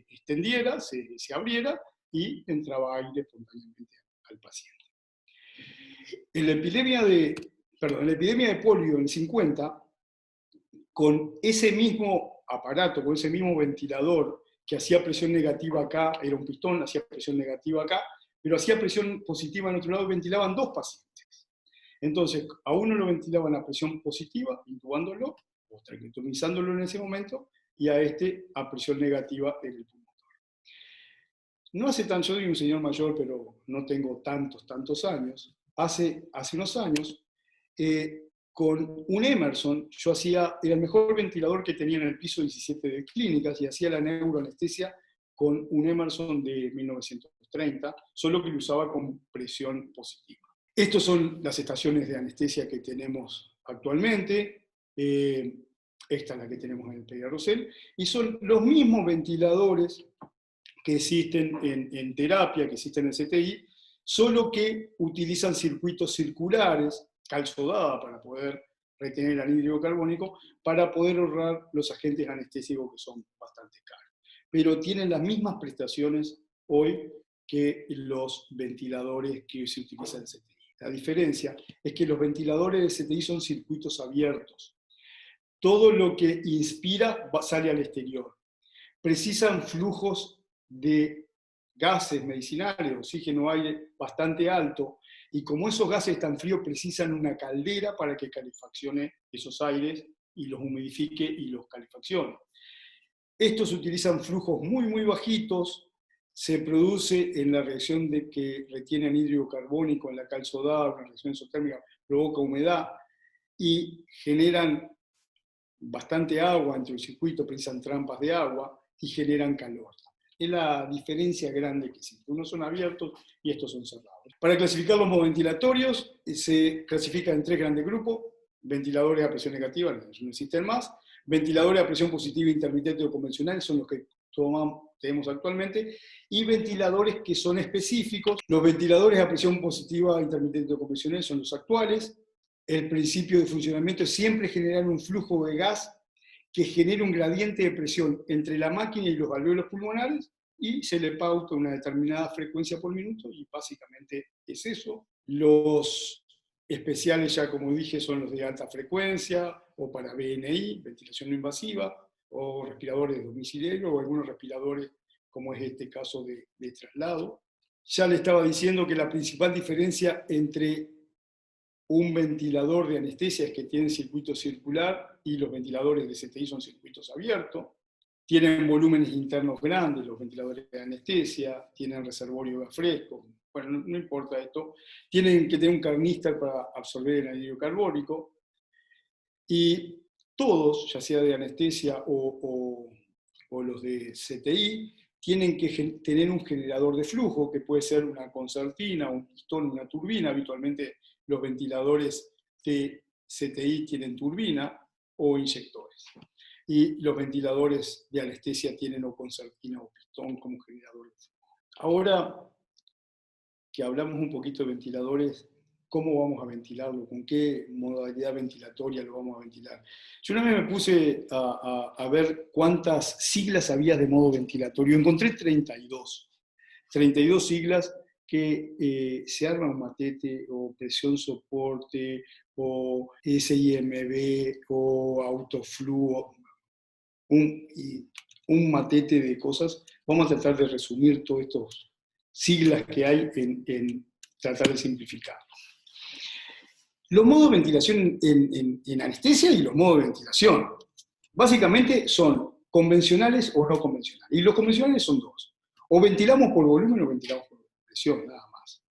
S1: extendiera, se abriera, y entraba aire espontáneamente al paciente. En la epidemia de polio en 50, con ese mismo aparato, con ese mismo ventilador que hacía presión negativa acá, era un pistón, hacía presión negativa acá, pero hacía presión positiva en otro lado, ventilaban dos pacientes. Entonces, a uno lo ventilaban a presión positiva, intubándolo, o traqueotomizándolo en ese momento, y a este a presión negativa en el pulmón. No hace tanto, yo soy un señor mayor, pero no tengo tantos años. Hace unos años, con un Emerson, yo era el mejor ventilador que tenía en el piso 17 de clínicas y hacía la neuroanestesia con un Emerson de 1930, solo que lo usaba con presión positiva. Estas son las estaciones de anestesia que tenemos actualmente. Esta es la que tenemos en el Pediatra Rosell, y son los mismos ventiladores que existen en terapia, que existen en CTI, solo que utilizan circuitos circulares, calzodada para poder retener anhídrido carbónico, para poder ahorrar los agentes anestésicos que son bastante caros. Pero tienen las mismas prestaciones hoy que los ventiladores que se utilizan en CTI. La diferencia es que los ventiladores de CTI son circuitos abiertos. Todo lo que inspira sale al exterior. Precisan flujos de gases medicinales, oxígeno, aire, bastante alto, y como esos gases están fríos, precisan una caldera para que calefaccione esos aires y los humidifique y los calefaccione. Estos utilizan flujos muy bajitos, se produce en la reacción de que retiene anhídrido carbónico en la calzodada, una reacción exotérmica, provoca humedad y generan bastante agua entre el circuito, precisan trampas de agua, y generan calor. Es la diferencia grande que existe. Unos son abiertos y estos son cerrados. Para clasificar los modos ventilatorios, se clasifican en 3 grandes grupos: ventiladores a presión negativa, no existen más; ventiladores a presión positiva intermitente o convencionales, son los que tenemos actualmente; y ventiladores que son específicos. Los ventiladores a presión positiva intermitente o convencional son los actuales. El principio de funcionamiento es siempre generar un flujo de gas que genere un gradiente de presión entre la máquina y los alvéolos pulmonares, y se le pauta una determinada frecuencia por minuto, y básicamente es eso. Los especiales, ya como dije, son los de alta frecuencia, o para BNI, ventilación no invasiva, o respiradores domiciliarios, o algunos respiradores, como es este caso de traslado. Ya le estaba diciendo que la principal diferencia entre un ventilador de anestesia es que tiene circuito circular, y los ventiladores de CTI son circuitos abiertos. Tienen volúmenes internos grandes los ventiladores de anestesia, tienen reservorio de gas fresco, bueno, no importa esto. Tienen que tener un caníster para absorber el anhídrido carbónico, y todos, ya sea de anestesia o los de CTI, tienen que tener un generador de flujo, que puede ser una concertina, un pistón, una turbina. Habitualmente los ventiladores de CTI tienen turbina o inyectores, y los ventiladores de anestesia tienen o concertina o pistón como generador de flujo. Ahora que hablamos un poquito de ventiladores, ¿cómo vamos a ventilarlo? ¿Con qué modalidad ventilatoria lo vamos a ventilar? Yo una vez me puse a ver cuántas siglas había de modo ventilatorio. Encontré 32 siglas que se arma un matete, o presión soporte, o SIMB, o autofluo, un matete de cosas. Vamos a tratar de resumir todas estas siglas que hay en tratar de simplificar. Los modos de ventilación en anestesia y los modos de ventilación básicamente son convencionales o no convencionales. Y los convencionales son dos: o ventilamos por volumen o ventilamos por presión, nada más.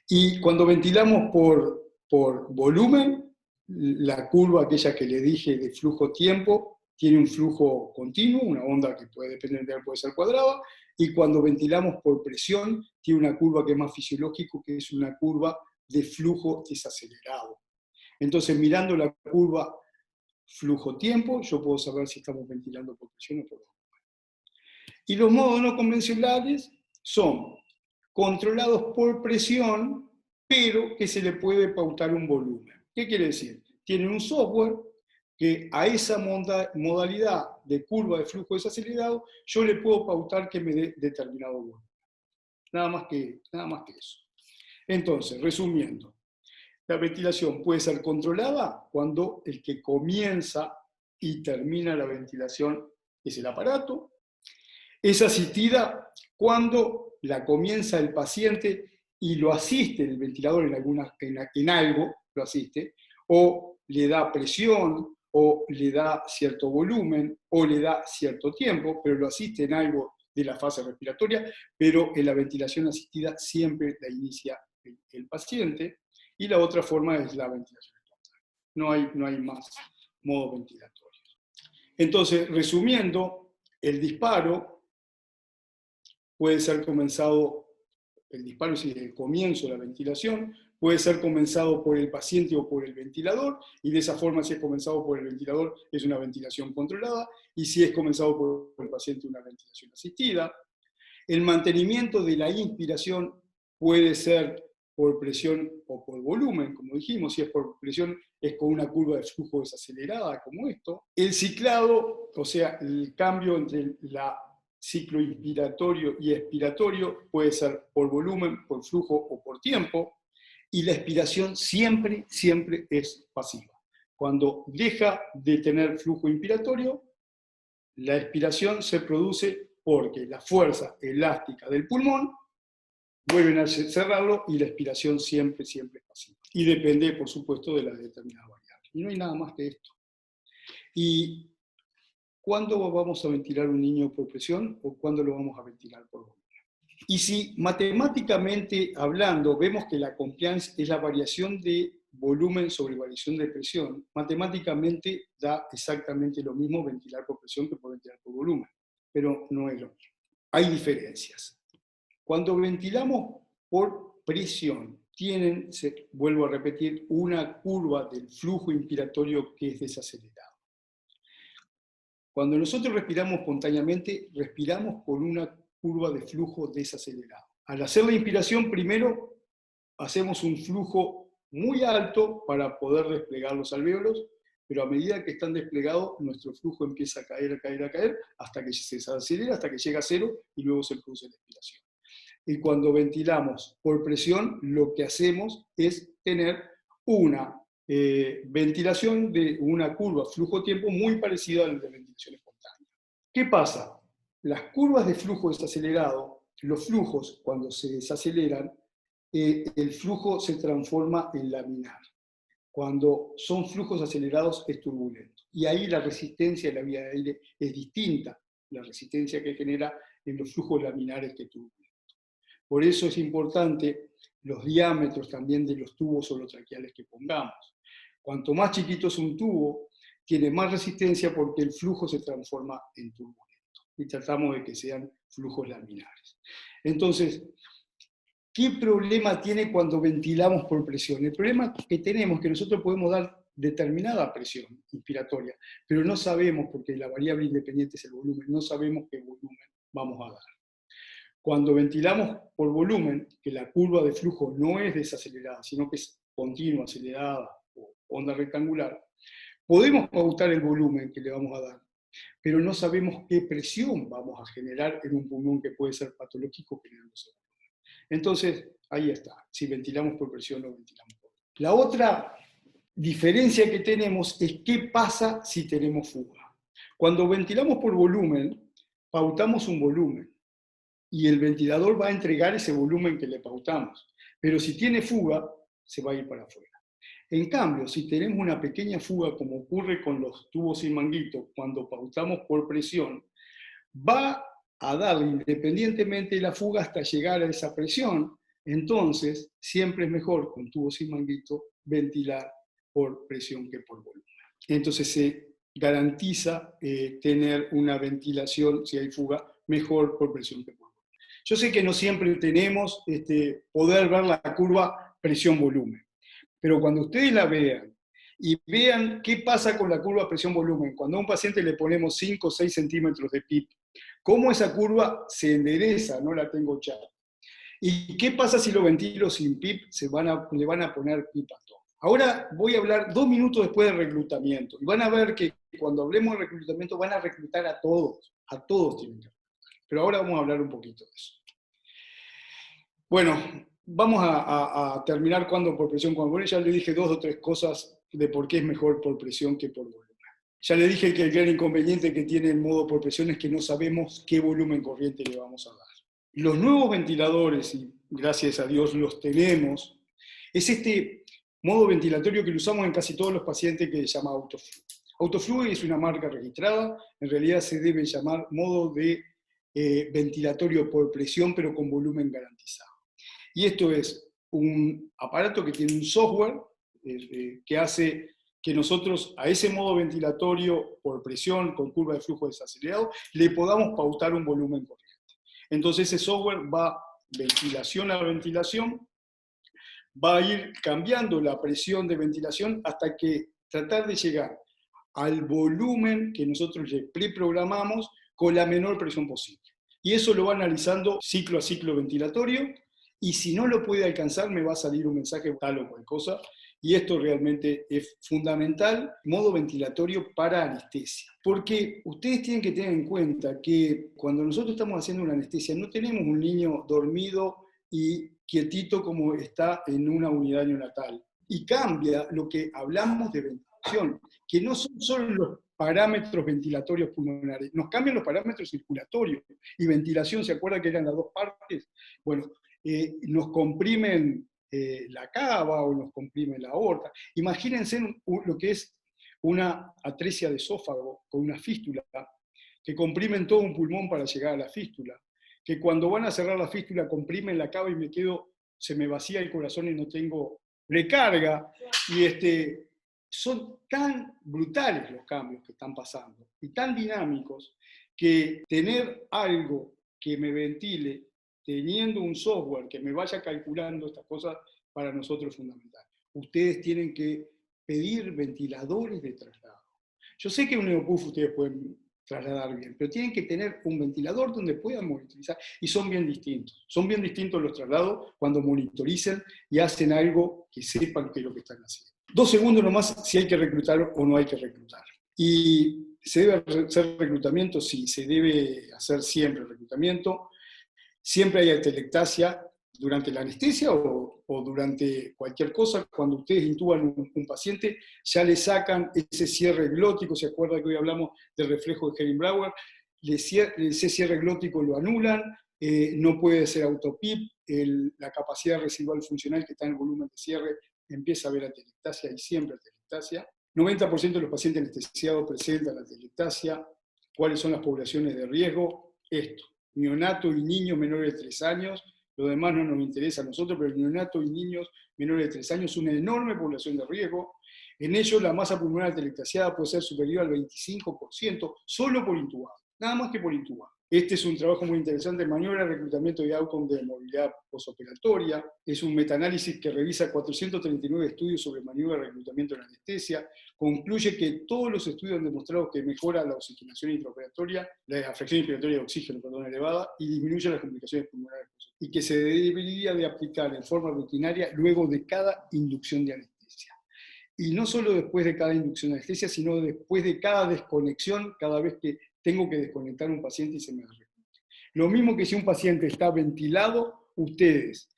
S1: Y cuando ventilamos por volumen, la curva aquella que le dije de flujo-tiempo tiene un flujo continuo, una onda que puede depender, puede ser cuadrada. Y cuando ventilamos por presión, tiene una curva que es más fisiológica, que es una curva de flujo desacelerado. Entonces, mirando la curva flujo-tiempo, yo puedo saber si estamos ventilando por presión o por volumen. Y los modos no convencionales son controlados por presión, pero que se le puede pautar un volumen. ¿Qué quiere decir? Tienen un software que a esa modalidad de curva de flujo desacelerado yo le puedo pautar que me dé determinado volumen. Nada más que eso. Entonces, resumiendo, la ventilación puede ser controlada cuando el que comienza y termina la ventilación es el aparato. Es asistida cuando la comienza el paciente y lo asiste el ventilador en algo, lo asiste, o le da presión, o le da cierto volumen, o le da cierto tiempo, pero lo asiste en algo de la fase respiratoria. Pero en la ventilación asistida siempre la inicia el paciente. Y la otra forma es la ventilación espontánea. No hay más modos ventilatorios. Entonces, resumiendo, el disparo puede ser comenzado, el disparo es el comienzo de la ventilación, puede ser comenzado por el paciente o por el ventilador, y de esa forma, si es comenzado por el ventilador, es una ventilación controlada, y si es comenzado por el paciente, una ventilación asistida. El mantenimiento de la inspiración puede ser por presión o por volumen, como dijimos. Si es por presión, es con una curva de flujo desacelerada, como esto. El ciclado, o sea, el cambio entre el ciclo inspiratorio y expiratorio, puede ser por volumen, por flujo o por tiempo. Y la expiración siempre es pasiva. Cuando deja de tener flujo inspiratorio, la expiración se produce porque la fuerza elástica del pulmón vuelven a cerrarlo, y la expiración siempre es pasiva. Y depende, por supuesto, de las determinadas variables. Y no hay nada más que esto. ¿Y cuándo vamos a ventilar un niño por presión o cuándo lo vamos a ventilar por volumen? Y si matemáticamente hablando vemos que la compliance es la variación de volumen sobre variación de presión, matemáticamente da exactamente lo mismo ventilar por presión que por ventilar por volumen. pero no es lo mismo. Hay diferencias. Cuando ventilamos por presión, vuelvo a repetir, una curva del flujo inspiratorio que es desacelerado. Cuando nosotros respiramos espontáneamente, respiramos por una curva de flujo desacelerado. Al hacer la inspiración, primero hacemos un flujo muy alto para poder desplegar los alvéolos, pero a medida que están desplegados, nuestro flujo empieza a caer, a caer, a caer, hasta que se desacelera, hasta que llega a cero, y luego se produce la expiración. Y cuando ventilamos por presión, lo que hacemos es tener una ventilación de una curva flujo-tiempo muy parecida a la de ventilación espontánea. ¿Qué pasa? Las curvas de flujo desacelerado, los flujos, cuando se desaceleran, el flujo se transforma en laminar. Cuando son flujos acelerados es turbulento. Y ahí la resistencia de la vía de aire es distinta, la resistencia que genera en los flujos laminares que turbulentos. Por eso es importante los diámetros también de los tubos holotraqueales que pongamos. Cuanto más chiquito es un tubo, tiene más resistencia porque el flujo se transforma en turbulento. Y tratamos de que sean flujos laminares. Entonces, ¿qué problema tiene cuando ventilamos por presión? El problema que tenemos es que nosotros podemos dar determinada presión inspiratoria, pero no sabemos, porque la variable independiente es el volumen, no sabemos qué volumen vamos a dar. Cuando ventilamos por volumen, que la curva de flujo no es desacelerada, sino que es continua, acelerada o onda rectangular, podemos pautar el volumen que le vamos a dar, pero no sabemos qué presión vamos a generar en un pulmón que puede ser patológico generándose. Entonces, ahí está, si ventilamos por presión o ventilamos por volumen. La otra diferencia que tenemos es qué pasa si tenemos fuga. Cuando ventilamos por volumen, pautamos un volumen, y el ventilador va a entregar ese volumen que le pautamos. Pero si tiene fuga, se va a ir para afuera. En cambio, si tenemos una pequeña fuga, como ocurre con los tubos sin manguito, cuando pautamos por presión, va a dar independientemente de la fuga hasta llegar a esa presión. Entonces, siempre es mejor con tubos sin manguito ventilar por presión que por volumen. Entonces se garantiza tener una ventilación, si hay fuga, mejor por presión que por volumen. Yo sé que no siempre tenemos poder ver la curva presión-volumen, pero cuando ustedes la vean y vean qué pasa con la curva presión-volumen, cuando a un paciente le ponemos 5 o 6 centímetros de PIP, cómo esa curva se endereza, no la tengo ya. ¿Y qué pasa si lo ventilo sin PIP? Le van a poner PIP a todo. Ahora voy a hablar 2 minutos después del reclutamiento, y van a ver que cuando hablemos de reclutamiento van a reclutar a todos tienen que. Pero ahora vamos a hablar un poquito de eso. Bueno, vamos a terminar cuando por presión, cuando volumen. Ya le dije 2 o 3 cosas de por qué es mejor por presión que por volumen. Ya le dije que el gran inconveniente que tiene el modo por presión es que no sabemos qué volumen corriente le vamos a dar. Los nuevos ventiladores, y gracias a Dios los tenemos, es este modo ventilatorio que lo usamos en casi todos los pacientes que se llama Autoflu. Autoflu es una marca registrada, en realidad se debe llamar modo de ventilatorio por presión, pero con volumen garantizado. Y esto es un aparato que tiene un software que hace que nosotros a ese modo ventilatorio por presión, con curva de flujo desacelerado, le podamos pautar un volumen corriente. Entonces ese software va ventilación a ventilación, va a ir cambiando la presión de ventilación hasta que tratar de llegar al volumen que nosotros le preprogramamos con la menor presión posible. Y eso lo va analizando ciclo a ciclo ventilatorio, y si no lo puede alcanzar me va a salir un mensaje tal o cual cosa, y esto realmente es fundamental, modo ventilatorio para anestesia. Porque ustedes tienen que tener en cuenta que cuando nosotros estamos haciendo una anestesia, no tenemos un niño dormido y quietito como está en una unidad neonatal. Y cambia lo que hablamos de ventilación, que no son solo los parámetros ventilatorios pulmonares, nos cambian los parámetros circulatorios. Y ventilación, ¿se acuerdan que eran las 2 partes? Bueno, nos comprimen la cava o nos comprimen la aorta. Imagínense lo que es una atresia de esófago con una fístula, que comprimen todo un pulmón para llegar a la fístula, que cuando van a cerrar la fístula comprimen la cava y se me vacía el corazón y no tengo recarga, y son tan brutales los cambios que están pasando y tan dinámicos que tener algo que me ventile, teniendo un software que me vaya calculando estas cosas, para nosotros es fundamental. Ustedes tienen que pedir ventiladores de traslado. Yo sé que un Neopuff ustedes pueden trasladar bien, pero tienen que tener un ventilador donde puedan monitorizar, y son bien distintos. Son bien distintos los traslados cuando monitoricen y hacen algo que sepan qué es lo que están haciendo. 2 segundos nomás si hay que reclutar o no hay que reclutar. ¿Y se debe hacer reclutamiento? Sí, se debe hacer siempre reclutamiento. Siempre hay atelectasia durante la anestesia o durante cualquier cosa. Cuando ustedes intuban un paciente, ya le sacan ese cierre glótico. ¿Se acuerda que hoy hablamos del reflejo de Herring-Brauer? Ese cierre glótico lo anulan, no puede ser autopip, la capacidad residual funcional que está en el volumen de cierre empieza a haber atelectasia y siempre atelectasia. 90% de los pacientes anestesiados presentan atelectasia. ¿Cuáles son las poblaciones de riesgo? Esto, neonato y niños menores de 3 años, lo demás no nos interesa a nosotros, pero el neonato y niños menores de 3 años es una enorme población de riesgo. En ellos la masa pulmonar atelectasiada puede ser superior al 25%, solo por intubado, nada más que por intubado. Este es un trabajo muy interesante, maniobra de reclutamiento de outcome de movilidad posoperatoria. Es un metaanálisis que revisa 439 estudios sobre maniobra de reclutamiento en anestesia. Concluye que todos los estudios han demostrado que mejora la oxigenación intraoperatoria, la fracción inspiratoria de oxígeno, elevada, y disminuye las complicaciones pulmonares. Y que se debería de aplicar en forma rutinaria luego de cada inducción de anestesia. Y no solo después de cada inducción de anestesia, sino después de cada desconexión, cada vez que tengo que desconectar a un paciente y se me recluta. Lo mismo que si un paciente está ventilado, ustedes,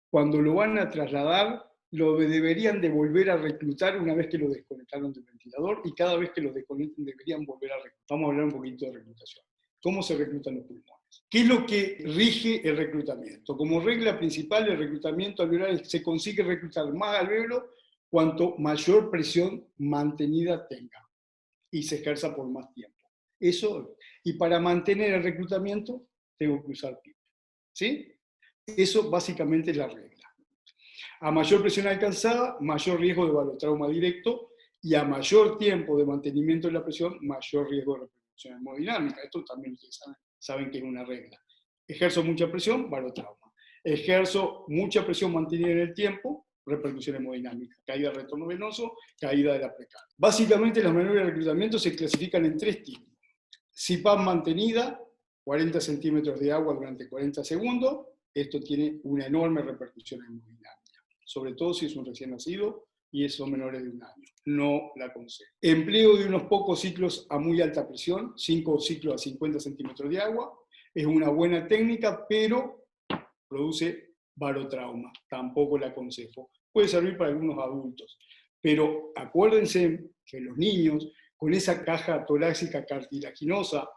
S1: cuando lo van a trasladar, lo deberían de volver a reclutar una vez que lo desconectaron del ventilador, y cada vez que lo desconecten deberían volver a reclutar. Vamos a hablar un poquito de reclutación. ¿Cómo se reclutan los pulmones? ¿Qué es lo que rige el reclutamiento? Como regla principal, el reclutamiento alveolar se consigue reclutar más alveolo cuanto mayor presión mantenida tenga y se ejerza por más tiempo. Eso, y para mantener el reclutamiento, tengo que usar PIP. ¿Sí? Eso básicamente es la regla. A mayor presión alcanzada, mayor riesgo de balotrauma directo, y a mayor tiempo de mantenimiento de la presión, mayor riesgo de repercusión hemodinámica. Esto también ustedes saben que es una regla. Ejerzo mucha presión, balotrauma. Ejerzo mucha presión mantenida en el tiempo, repercusión hemodinámica, caída del retorno venoso, caída de la precaria. Básicamente las maniobras de reclutamiento se clasifican en 3 tipos. CPAP mantenida, 40 centímetros de agua durante 40 segundos, esto tiene una enorme repercusión hemodinámica, sobre todo si es un recién nacido y son menores de 1 año. No la aconsejo. Empleo de unos pocos ciclos a muy alta presión, 5 ciclos a 50 centímetros de agua, es una buena técnica, pero produce barotrauma, tampoco la aconsejo. Puede servir para algunos adultos, pero acuérdense que los niños, con esa caja torácica cartilaginosa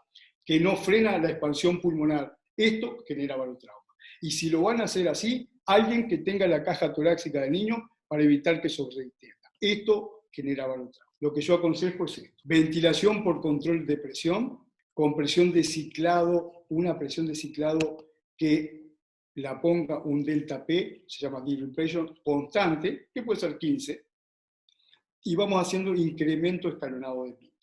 S1: que no frena la expansión pulmonar, esto genera barotrauma. Y si lo van a hacer así, alguien que tenga la caja torácica de niño para evitar que sobreextienda. Esto genera barotrauma. Lo que yo aconsejo es esto: ventilación por control de presión, con presión de ciclado, una presión de ciclado que la ponga un delta P, se llama Driving Pressure, constante, que puede ser 15, y vamos haciendo incremento escalonado de PIP.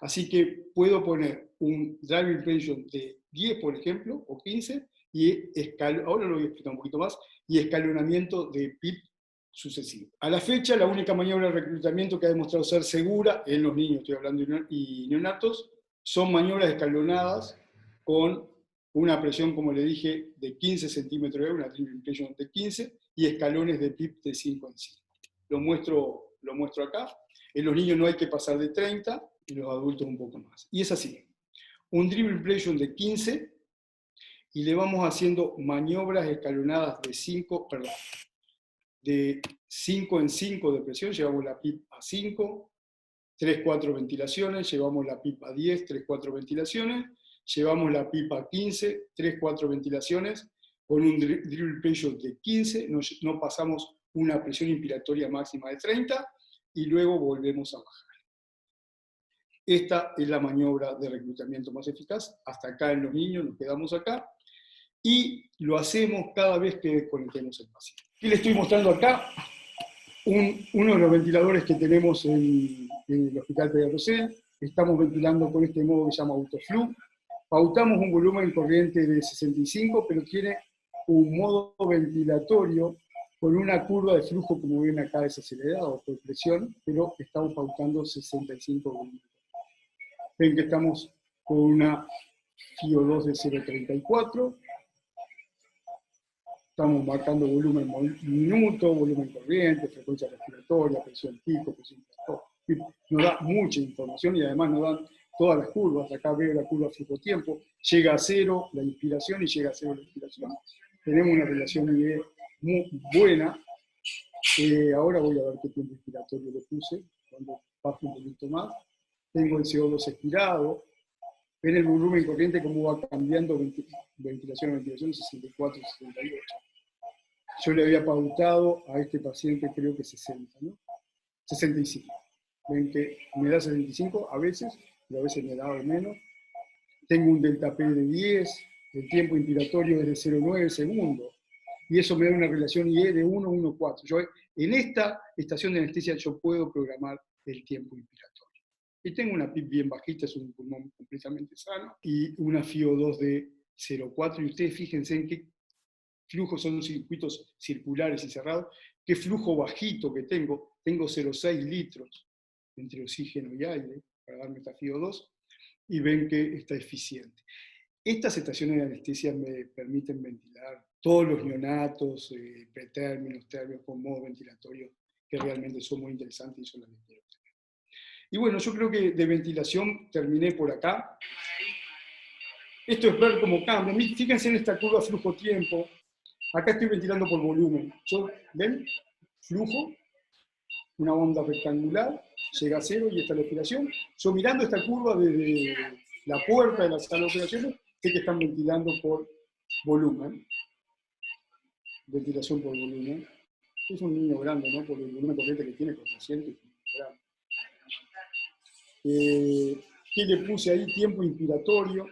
S1: Así que puedo poner un Driving Pressure de 10, por ejemplo, o 15, y ahora lo voy a explicar un poquito más, y escalonamiento de PIP sucesivo. A la fecha, la única maniobra de reclutamiento que ha demostrado ser segura en los niños, estoy hablando, y neonatos, son maniobras escalonadas con una presión, como le dije, de 15 centímetros de agua, una Driving Pressure de 15, y escalones de PIP de 5 en 5. Lo muestro acá. En los niños no hay que pasar de 30, y los adultos un poco más. Y es así. Un Driving Pressure de 15, y le vamos haciendo maniobras escalonadas de 5 en 5 de presión, llevamos la PIP a 5, 3, 4 ventilaciones, llevamos la PIP a 10, 3, 4 ventilaciones, llevamos la PIP a 15, 3, 4 ventilaciones, con un Dribble Pressure de 15, no pasamos una presión inspiratoria máxima de 30, y luego volvemos a bajar. Esta es la maniobra de reclutamiento más eficaz. Hasta acá en los niños, nos quedamos acá, y lo hacemos cada vez que desconectemos el paciente. ¿Qué le estoy mostrando acá? uno de los ventiladores que tenemos en el Hospital Peñarrosell. Estamos ventilando con este modo que se llama AutoFlu. Pautamos un volumen corriente de 65, pero tiene un modo ventilatorio con una curva de flujo, como ven acá, desacelerado por presión, pero estamos pautando 65 volúmenes. Ven que estamos con una FiO2 de 0,34. Estamos marcando volumen minuto, volumen corriente, frecuencia respiratoria, presión pico, presión plateau. Nos da mucha información y además nos dan todas las curvas. Acá veo la curva flujo-tiempo. Llega a cero la inspiración y llega a cero la expiración. Tenemos una relación IE muy buena. Ahora voy a ver qué tiempo inspiratorio le puse, cuando bajo un poquito más. Tengo el CO2 expirado. Ven el volumen corriente cómo va cambiando ventilación a ventilación, 64, 68. Yo le había pautado a este paciente creo que 60, ¿no? 65. Ven que me da 75 a veces, pero a veces me da menos. Tengo un delta P de 10, el tiempo inspiratorio es de 0,9 segundos. Y eso me da una relación IE de 1,14. Yo en esta estación de anestesia yo puedo programar el tiempo inspiratorio. Y tengo una PIP bien bajita, es un pulmón completamente sano, y una FiO2 de 0,4. Y ustedes fíjense en qué flujos son circuitos circulares y cerrados, qué flujo bajito que tengo. Tengo 0,6 litros entre oxígeno y aire para darme esta FiO2, y ven que está eficiente. Estas estaciones de anestesia me permiten ventilar todos los neonatos, pretérminos, términos con modo ventilatorio, que realmente son muy interesantes y son las que quiero tener. Y bueno, yo creo que de ventilación terminé por acá. Esto es ver cómo cambia. Fíjense en esta curva flujo-tiempo. Acá estoy ventilando por volumen. ¿Ven? Flujo, una onda rectangular, llega a cero y esta es la operación. Yo mirando esta curva desde la puerta de la sala de operaciones, sé que están ventilando por volumen. Ventilación por volumen. Es un niño grande, ¿no? Por el volumen corriente que tiene, con 300 gramos. ¿Qué le puse ahí? Tiempo inspiratorio.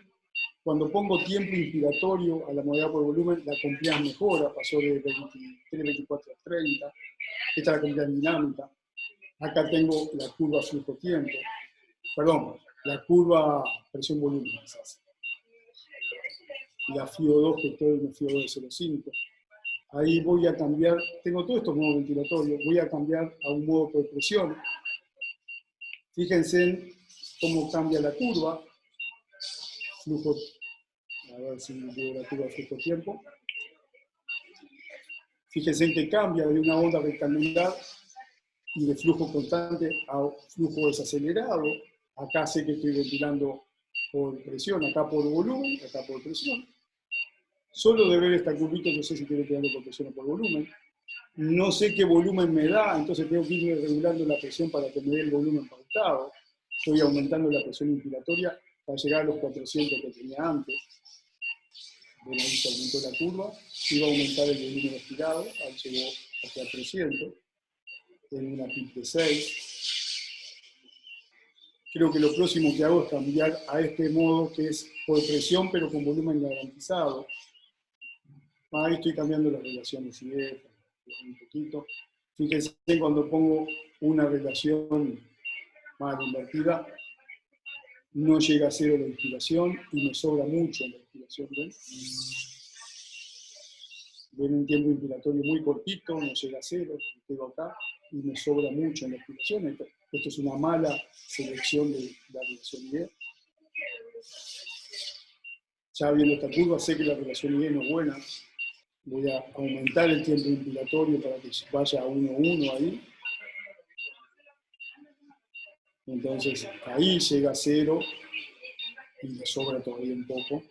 S1: Cuando pongo tiempo inspiratorio a la modalidad por volumen, la compliance mejora, pasó de 23, 24 a 30. Esta es la compliance dinámica. Acá tengo la curva flujo-tiempo. Perdón, la curva presión-volumen, quizás. La FiO2, que estoy en FiO2 de 0,5. Ahí voy a cambiar, tengo todos estos modos ventilatorios, voy a cambiar a un modo por presión. Fíjense en cómo cambia la curva. Flujo, a ver si veo la curva flujo-tiempo. Fíjense en que cambia de una onda rectangular y de flujo constante a flujo desacelerado. Acá sé que estoy ventilando por presión, acá por volumen, acá por presión. Solo de ver esta curvita yo sé si estoy ventilando por presión o por volumen. No sé qué volumen me da, entonces tengo que ir regulando la presión para que me dé el volumen pautado. Estoy aumentando la presión inspiratoria para llegar a los 400 que tenía antes. Bueno, ahí se aumentó la curva. Iba a aumentar el volumen expirado, ahí llegó hacia 300. En una PIP de 6. Creo que lo próximo que hago es cambiar a este modo que es por presión pero con volumen garantizado. Ahí estoy cambiando las relaciones IE un poquito. Fíjense cuando pongo una relación mal invertida, no llega a cero la inspiración y me sobra mucho la inspiración. Ven un tiempo inspiratorio muy cortito, no llega a cero, quedo acá y me sobra mucho en la inspiración. Esto es una mala selección de la relación IE. Ya viendo esta curva, sé que la relación IE no es buena. Voy a aumentar el tiempo inspiratorio para que vaya a 1,1 ahí. Entonces, ahí llega a 0 y me sobra todavía un poco.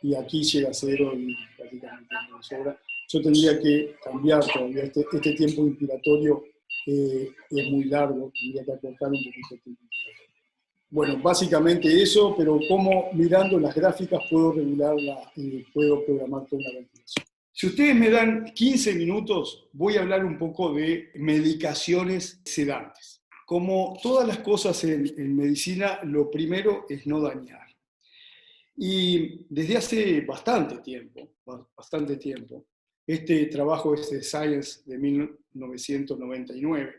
S1: Y aquí llega a 0 y prácticamente no me sobra. Yo tendría que cambiar todavía. Este tiempo inspiratorio es muy largo. Tendría que acortar un poquito el tiempo inspiratorio. Bueno, básicamente eso, pero como mirando las gráficas puedo regularla y puedo programar toda una ventilación. Si ustedes me dan 15 minutos, voy a hablar un poco de medicaciones sedantes. Como todas las cosas en medicina, lo primero es no dañar. Y desde hace bastante tiempo, Este trabajo es de Science de 1999.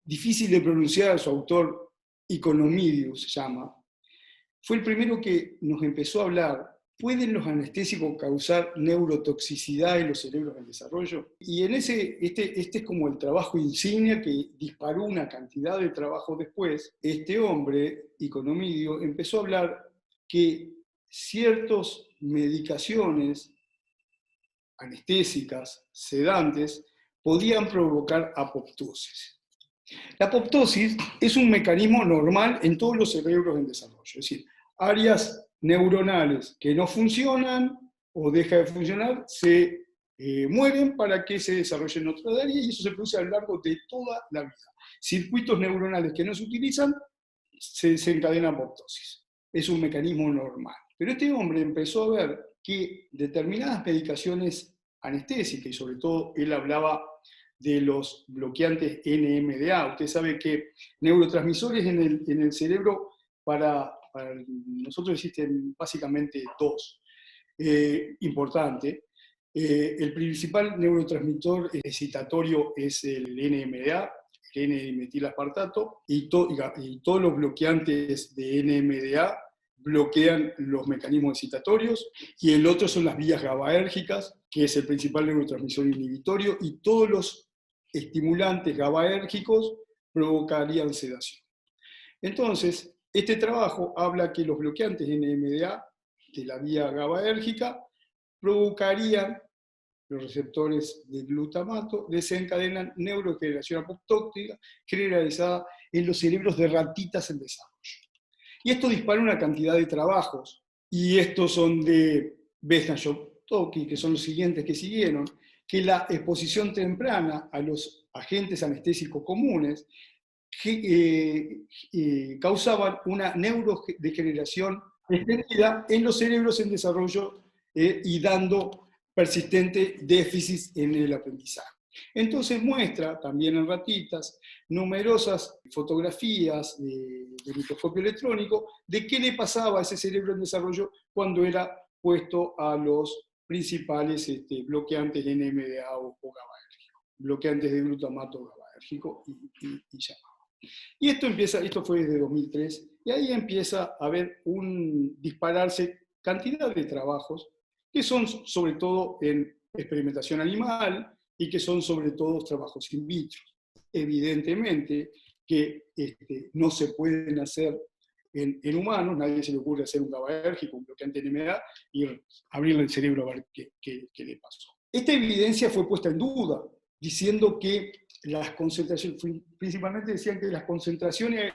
S1: Difícil de pronunciar, su autor, Economidius se llama, fue el primero que nos empezó a hablar. ¿Pueden los anestésicos causar neurotoxicidad en los cerebros en desarrollo? Y en este es como el trabajo insignia que disparó una cantidad de trabajos después. Este hombre, Economidio, empezó a hablar que ciertas medicaciones anestésicas, sedantes, podían provocar apoptosis. La apoptosis es un mecanismo normal en todos los cerebros en desarrollo, es decir, áreas neuronales que no funcionan o dejan de funcionar se mueren para que se desarrollen otras áreas y eso se produce a lo largo de toda la vida. Circuitos neuronales que no se utilizan, se desencadena apoptosis. Es un mecanismo normal. Pero este hombre empezó a ver que determinadas medicaciones anestésicas, y sobre todo él hablaba de los bloqueantes NMDA. Usted sabe que neurotransmisores en el cerebro para nosotros existen básicamente dos. Importante. El principal neurotransmisor excitatorio es el NMDA, el N-dimetilaspartato, y todos los bloqueantes de NMDA bloquean los mecanismos excitatorios, y el otro son las vías GABAérgicas, que es el principal neurotransmisor inhibitorio, y todos los estimulantes GABAérgicos provocarían sedación. Entonces, este trabajo habla que los bloqueantes NMDA de la vía GABAérgica provocarían los receptores de glutamato, desencadenan neurodegeneración apoptótica generalizada en los cerebros de ratitas en desarrollo. Y esto dispara una cantidad de trabajos, y estos son de Besnayov-Toki, que son los siguientes que siguieron, que la exposición temprana a los agentes anestésicos comunes causaban una neurodegeneración extendida en los cerebros en desarrollo y dando persistente déficit en el aprendizaje. Entonces muestra también en ratitas numerosas fotografías de microscopio electrónico de qué le pasaba a ese cerebro en desarrollo cuando era puesto a los principales bloqueantes de NMDA o GABAérgico, bloqueantes de glutamato GABAérgico y llamado. Y esto fue desde 2003, y ahí empieza a haber dispararse cantidad de trabajos que son sobre todo en experimentación animal y que son sobre todo trabajos in vitro. Evidentemente que no se pueden hacer en humanos, nadie se le ocurre hacer un GABAérgico, un bloqueante NMDA, y abrirle el cerebro a ver qué le pasó. Esta evidencia fue puesta en duda, diciendo que las concentraciones, principalmente decían que las concentraciones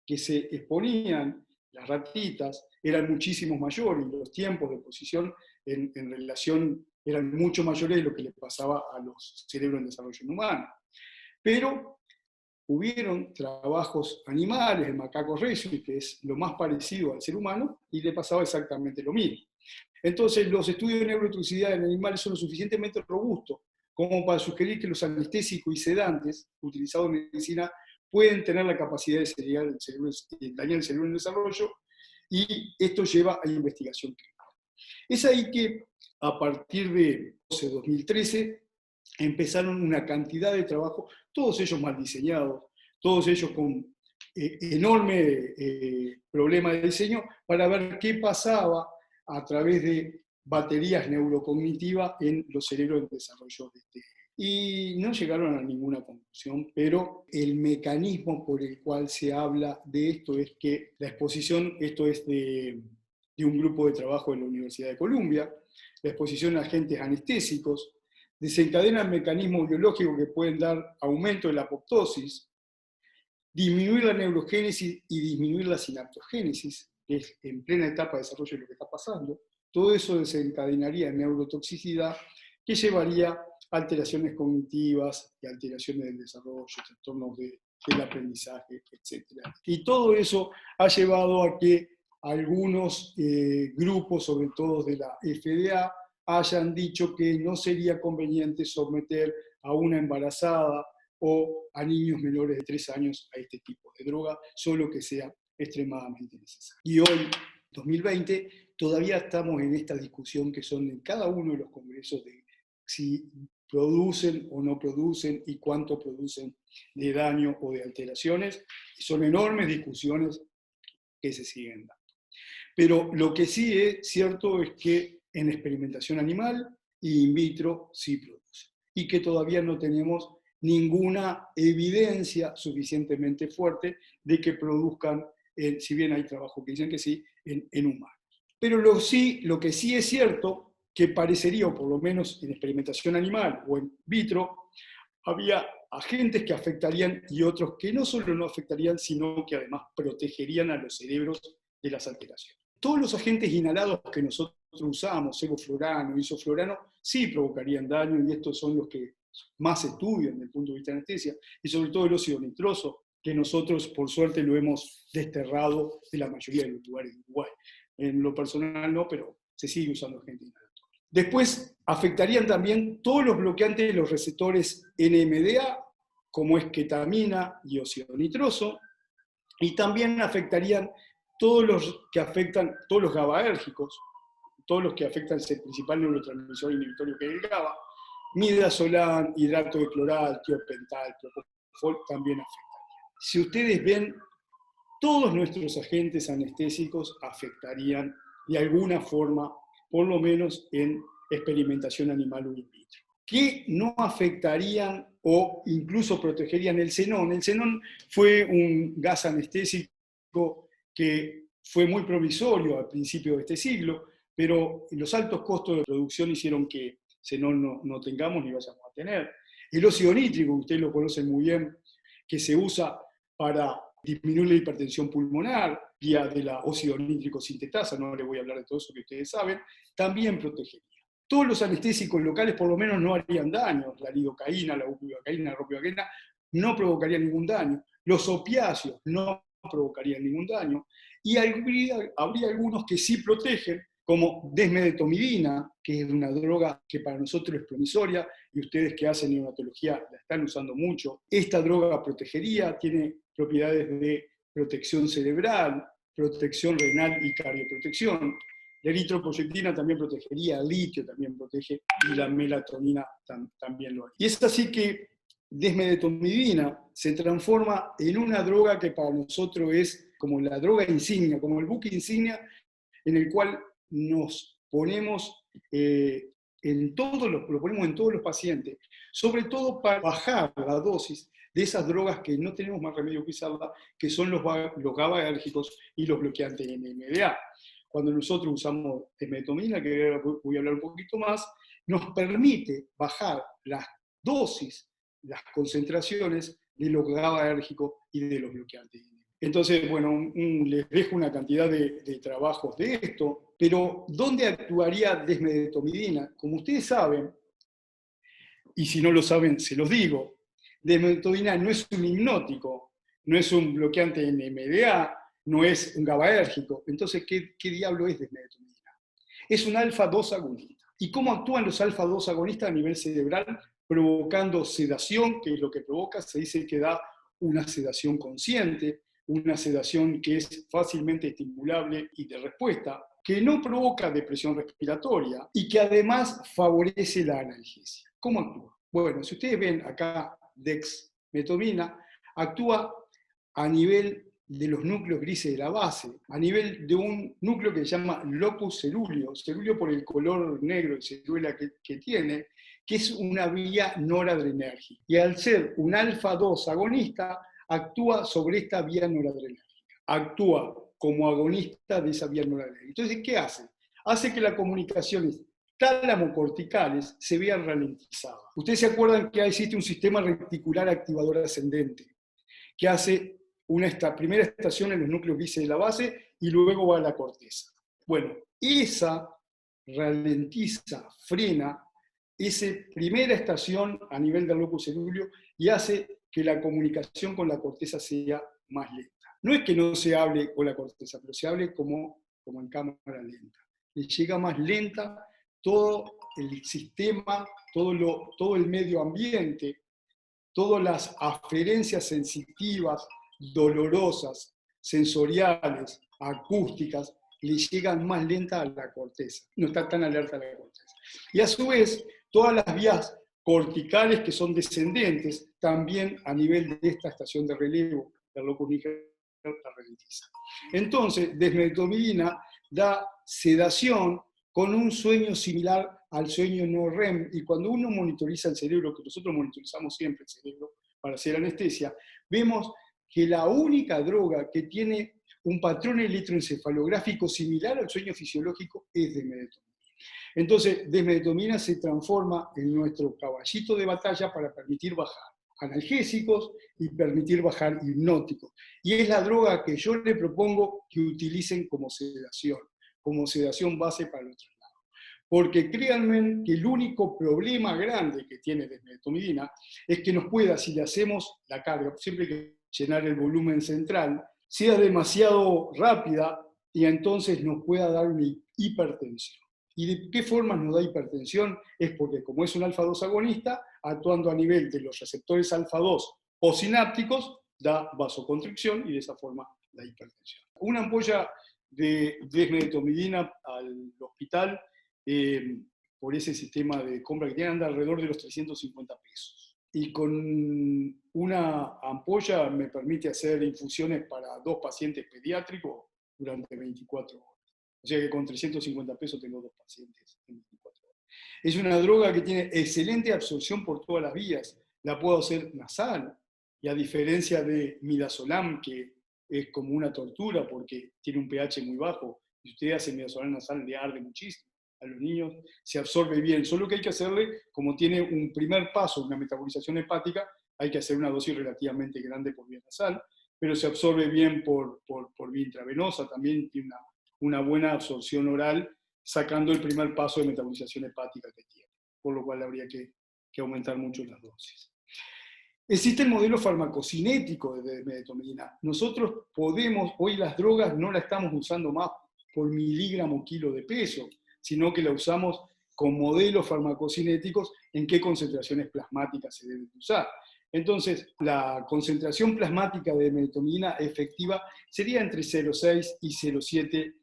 S1: que se exponían las ratitas eran muchísimo mayores, y los tiempos de exposición en relación eran mucho mayores de lo que le pasaba a los cerebros en desarrollo humano. Pero hubieron trabajos animales, el macaco rhesus, que es lo más parecido al ser humano, y le pasaba exactamente lo mismo. Entonces, los estudios de neurotoxicidad en animales son lo suficientemente robustos como para sugerir que los anestésicos y sedantes utilizados en medicina pueden tener la capacidad de dañar el cerebro en desarrollo, y esto lleva a investigación clínica. Es ahí que, a partir de 2013, empezaron una cantidad de trabajos, todos ellos mal diseñados, todos ellos con enorme problema de diseño, para ver qué pasaba a través de baterías neurocognitivas en los cerebros en desarrollo y no llegaron a ninguna conclusión, pero el mecanismo por el cual se habla de esto es que la exposición, esto es de un grupo de trabajo en la Universidad de Columbia, la exposición a agentes anestésicos desencadenan mecanismos biológicos que pueden dar aumento de la apoptosis, disminuir la neurogénesis y disminuir la sinaptogénesis, que es en plena etapa de desarrollo lo que está pasando. Todo eso desencadenaría neurotoxicidad que llevaría a alteraciones cognitivas y alteraciones del desarrollo, trastornos del aprendizaje, etc. Y todo eso ha llevado a que algunos grupos, sobre todo de la FDA, hayan dicho que no sería conveniente someter a una embarazada o a niños menores de 3 años a este tipo de droga, solo que sea extremadamente necesario. Y hoy, 2020, todavía estamos en esta discusión que son en cada uno de los congresos de si producen o no producen y cuánto producen de daño o de alteraciones. Son enormes discusiones que se siguen dando. Pero lo que sí es cierto es que en experimentación animal e in vitro sí produce. Y que todavía no tenemos ninguna evidencia suficientemente fuerte de que produzcan, si bien hay trabajos que dicen que sí, en humanos. Pero lo que sí es cierto, que parecería, o por lo menos en experimentación animal o in vitro, había agentes que afectarían y otros que no solo no afectarían, sino que además protegerían a los cerebros de las alteraciones. Todos los agentes inhalados que nosotros usamos, sevoflurano, isoflurano, sí provocarían daño, y estos son los que más se estudian desde el punto de vista de anestesia, y sobre todo el óxido nitroso, que nosotros por suerte lo hemos desterrado de la mayoría de los lugares de Uruguay. En lo personal no, pero se sigue usando agente inhalador. Después afectarían también todos los bloqueantes de los receptores NMDA, como es ketamina y óxido nitroso, y también afectarían todos los GABAérgicos, todos los que afectan el principal neurotransmisor inhibitorio que es el GABA, midazolam, hidrato de cloral, tiopental, propofol, también afectarían. Si ustedes ven, todos nuestros agentes anestésicos afectarían de alguna forma, por lo menos en experimentación animal o in vitro. ¿Qué no afectarían o incluso protegerían el xenón? El xenón fue un gas anestésico que fue muy provisorio al principio de este siglo, pero los altos costos de producción hicieron que xenón no tengamos ni vayamos a tener. El óxido nítrico, ustedes lo conocen muy bien, que se usa para disminuir la hipertensión pulmonar, vía de la óxido nítrico sintetasa, no les voy a hablar de todo eso que ustedes saben, también protegería. Todos los anestésicos locales por lo menos no harían daño, la lidocaína, la bupivacaína, la ropivacaína, no provocarían ningún daño. Los opiáceos no provocarían ningún daño. Y habría algunos que sí protegen, como desmedetomidina, que es una droga que para nosotros es promisoria, y ustedes que hacen neonatología la están usando mucho. Esta droga protegería, tiene propiedades de protección cerebral, protección renal y cardioprotección. La eritropoyetina también protegería, el litio también protege, y la melatonina también lo hace. Y es así que desmedetomidina se transforma en una droga que para nosotros es como la droga insignia, como el buque insignia en el cual nos ponemos lo ponemos en todos los pacientes, sobre todo para bajar la dosis de esas drogas que no tenemos más remedio que usarla, que son los GABAérgicos y los bloqueantes NMDA. Cuando nosotros usamos desmedetomidina, que ahora voy a hablar un poquito más, nos permite bajar las dosis, las concentraciones de los GABAérgicos y de los bloqueantes. Entonces, bueno, les dejo una cantidad de trabajos de esto, pero ¿dónde actuaría desmedetomidina? Como ustedes saben, y si no lo saben, se los digo, desmedetomidina no es un hipnótico, no es un bloqueante NMDA, no es un GABAérgico. Entonces, ¿qué diablo es desmedetomidina? Es un alfa-2 agonista. ¿Y cómo actúan los alfa-2 agonistas a nivel cerebral? Provocando sedación, que es lo que provoca, se dice que da una sedación consciente, una sedación que es fácilmente estimulable y de respuesta, que no provoca depresión respiratoria y que además favorece la analgesia. ¿Cómo actúa? Bueno, si ustedes ven acá dexmedetomidina, actúa a nivel de los núcleos grises de la base, a nivel de un núcleo que se llama locus cerúleo, cerúleo por el color negro de cerúlea que tiene, que es una vía noradrenérgica. Y al ser un alfa-2 agonista, actúa sobre esta vía noradrenérgica, actúa como agonista de esa vía noradrenérgica. Entonces, ¿qué hace? Hace que las comunicaciones tálamo-corticales se vean ralentizadas. Ustedes se acuerdan que existe un sistema reticular activador ascendente, que hace esta primera estación en los núcleos grises de la base y luego va a la corteza. Bueno, esa ralentiza, frena esa primera estación a nivel del locus cerúleo y hace que la comunicación con la corteza sea más lenta. No es que no se hable con la corteza, pero se hable como en cámara lenta. Le llega más lenta todo el sistema, todo el medio ambiente, todas las aferencias sensitivas, dolorosas, sensoriales, acústicas, le llegan más lenta a la corteza, no está tan alerta a la corteza. Y a su vez, todas las vías corticales que son descendentes, también a nivel de esta estación de relevo, la locus-níger la ralentiza. Entonces, desmedetomidina da sedación con un sueño similar al sueño no REM, y cuando uno monitoriza el cerebro, que nosotros monitorizamos siempre el cerebro para hacer anestesia, vemos que la única droga que tiene un patrón electroencefalográfico similar al sueño fisiológico es desmedetomidina. Entonces, desmedetomidina se transforma en nuestro caballito de batalla para permitir bajar analgésicos y permitir bajar hipnóticos. Y es la droga que yo le propongo que utilicen como sedación base para los traslados. Porque créanme que el único problema grande que tiene desmedetomidina es que nos pueda, si le hacemos la carga, siempre hay que llenar el volumen central, sea demasiado rápida y entonces nos pueda dar una hipertensión. ¿Y de qué forma nos da hipertensión? Es porque como es un alfa-2 agonista, actuando a nivel de los receptores alfa-2 o sinápticos, da vasoconstricción y de esa forma da hipertensión. Una ampolla de desmedetomidina al hospital, por ese sistema de compra que tiene, anda alrededor de los 350 pesos. Y con una ampolla me permite hacer infusiones para 2 pacientes pediátricos durante 24 horas. O sea que con 350 pesos tengo 2 pacientes en 24 horas. Es una droga que tiene excelente absorción por todas las vías. La puedo hacer nasal, y a diferencia de midazolam, que es como una tortura porque tiene un pH muy bajo, y usted hace midazolam nasal, le arde muchísimo. A los niños se absorbe bien, solo que hay que hacerle, como tiene un primer paso, una metabolización hepática, hay que hacer una dosis relativamente grande por vía nasal, pero se absorbe bien por vía intravenosa, también tiene una buena absorción oral, sacando el primer paso de metabolización hepática que tiene, por lo cual habría que aumentar mucho las dosis. Existe el modelo farmacocinético de desmedetomidina. Nosotros podemos, hoy las drogas no la estamos usando más por miligramo kilo de peso, sino que la usamos con modelos farmacocinéticos en qué concentraciones plasmáticas se deben usar. Entonces, la concentración plasmática de desmedetomidina efectiva sería entre 0,6 y 0,7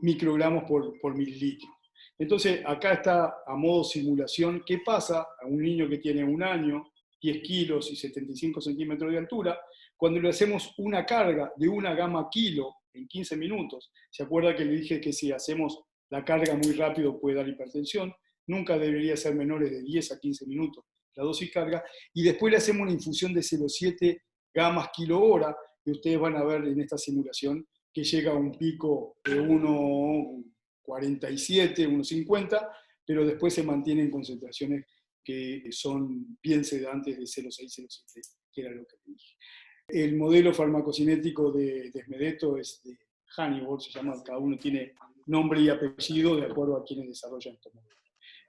S1: microgramos por mililitro. Entonces, acá está a modo simulación qué pasa a un niño que tiene 1 año, 10 kilos y 75 centímetros de altura, cuando le hacemos una carga de 1 gamma kilo en 15 minutos. ¿Se acuerda que le dije que si hacemos la carga muy rápido puede dar hipertensión? Nunca debería ser menores de 10 a 15 minutos la dosis carga, y después le hacemos una infusión de 0,7 gamas kilo hora, y ustedes van a ver en esta simulación que llega a un pico de 1,47, 1,50, pero después se mantienen concentraciones que son bien sedantes de 0,6, 0,7, que era lo que dije. El modelo farmacocinético de desmedeto es de Hannibal, se llama, cada uno tiene nombre y apellido de acuerdo a quienes desarrollan estos modelos.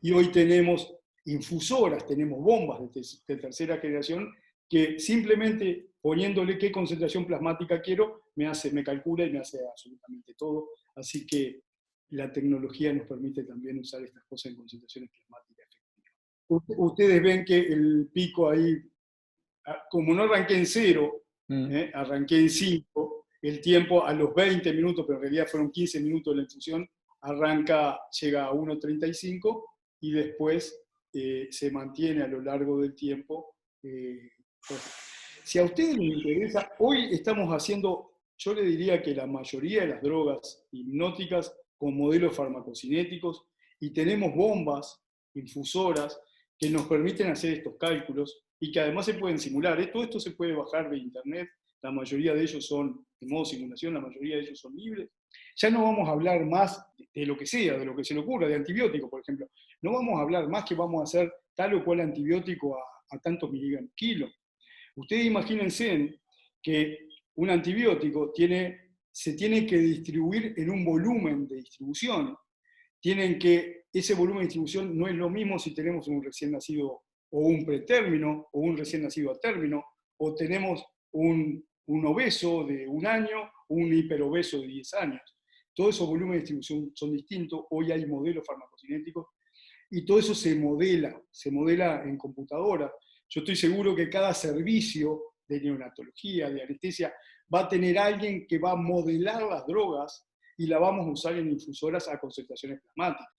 S1: Y hoy tenemos infusoras, tenemos bombas de tercera generación que simplemente poniéndole qué concentración plasmática quiero, me calcula y me hace absolutamente todo. Así que la tecnología nos permite también usar estas cosas en concentraciones plasmáticas efectivas. Ustedes ven que el pico ahí, como no arranqué en 0, arranqué en 5, el tiempo a los 20 minutos, pero en realidad fueron 15 minutos de la infusión, llega a 1,35 y después se mantiene a lo largo del tiempo. Si a ustedes les interesa, hoy estamos haciendo, yo le diría que la mayoría de las drogas hipnóticas con modelos farmacocinéticos, y tenemos bombas infusoras que nos permiten hacer estos cálculos y que además se pueden simular. Todo esto se puede bajar de internet, la mayoría de ellos son de modo simulación, la mayoría de ellos son libres. Ya no vamos a hablar más de lo que sea, de lo que se le ocurra, de antibióticos, por ejemplo. No vamos a hablar más que vamos a hacer tal o cual antibiótico a tantos miligramos kilo. Ustedes imagínense que un antibiótico se tiene que distribuir en un volumen de distribución. Ese volumen de distribución no es lo mismo si tenemos un recién nacido o un pretérmino, o un recién nacido a término, o tenemos un obeso de 1 año, o un hiperobeso de 10 años. Todos esos volúmenes de distribución son distintos. Hoy hay modelos farmacocinéticos y todo eso se modela en computadora. Yo estoy seguro que cada servicio de neonatología, de anestesia, va a tener alguien que va a modelar las drogas y la vamos a usar en infusoras a concentraciones plasmáticas.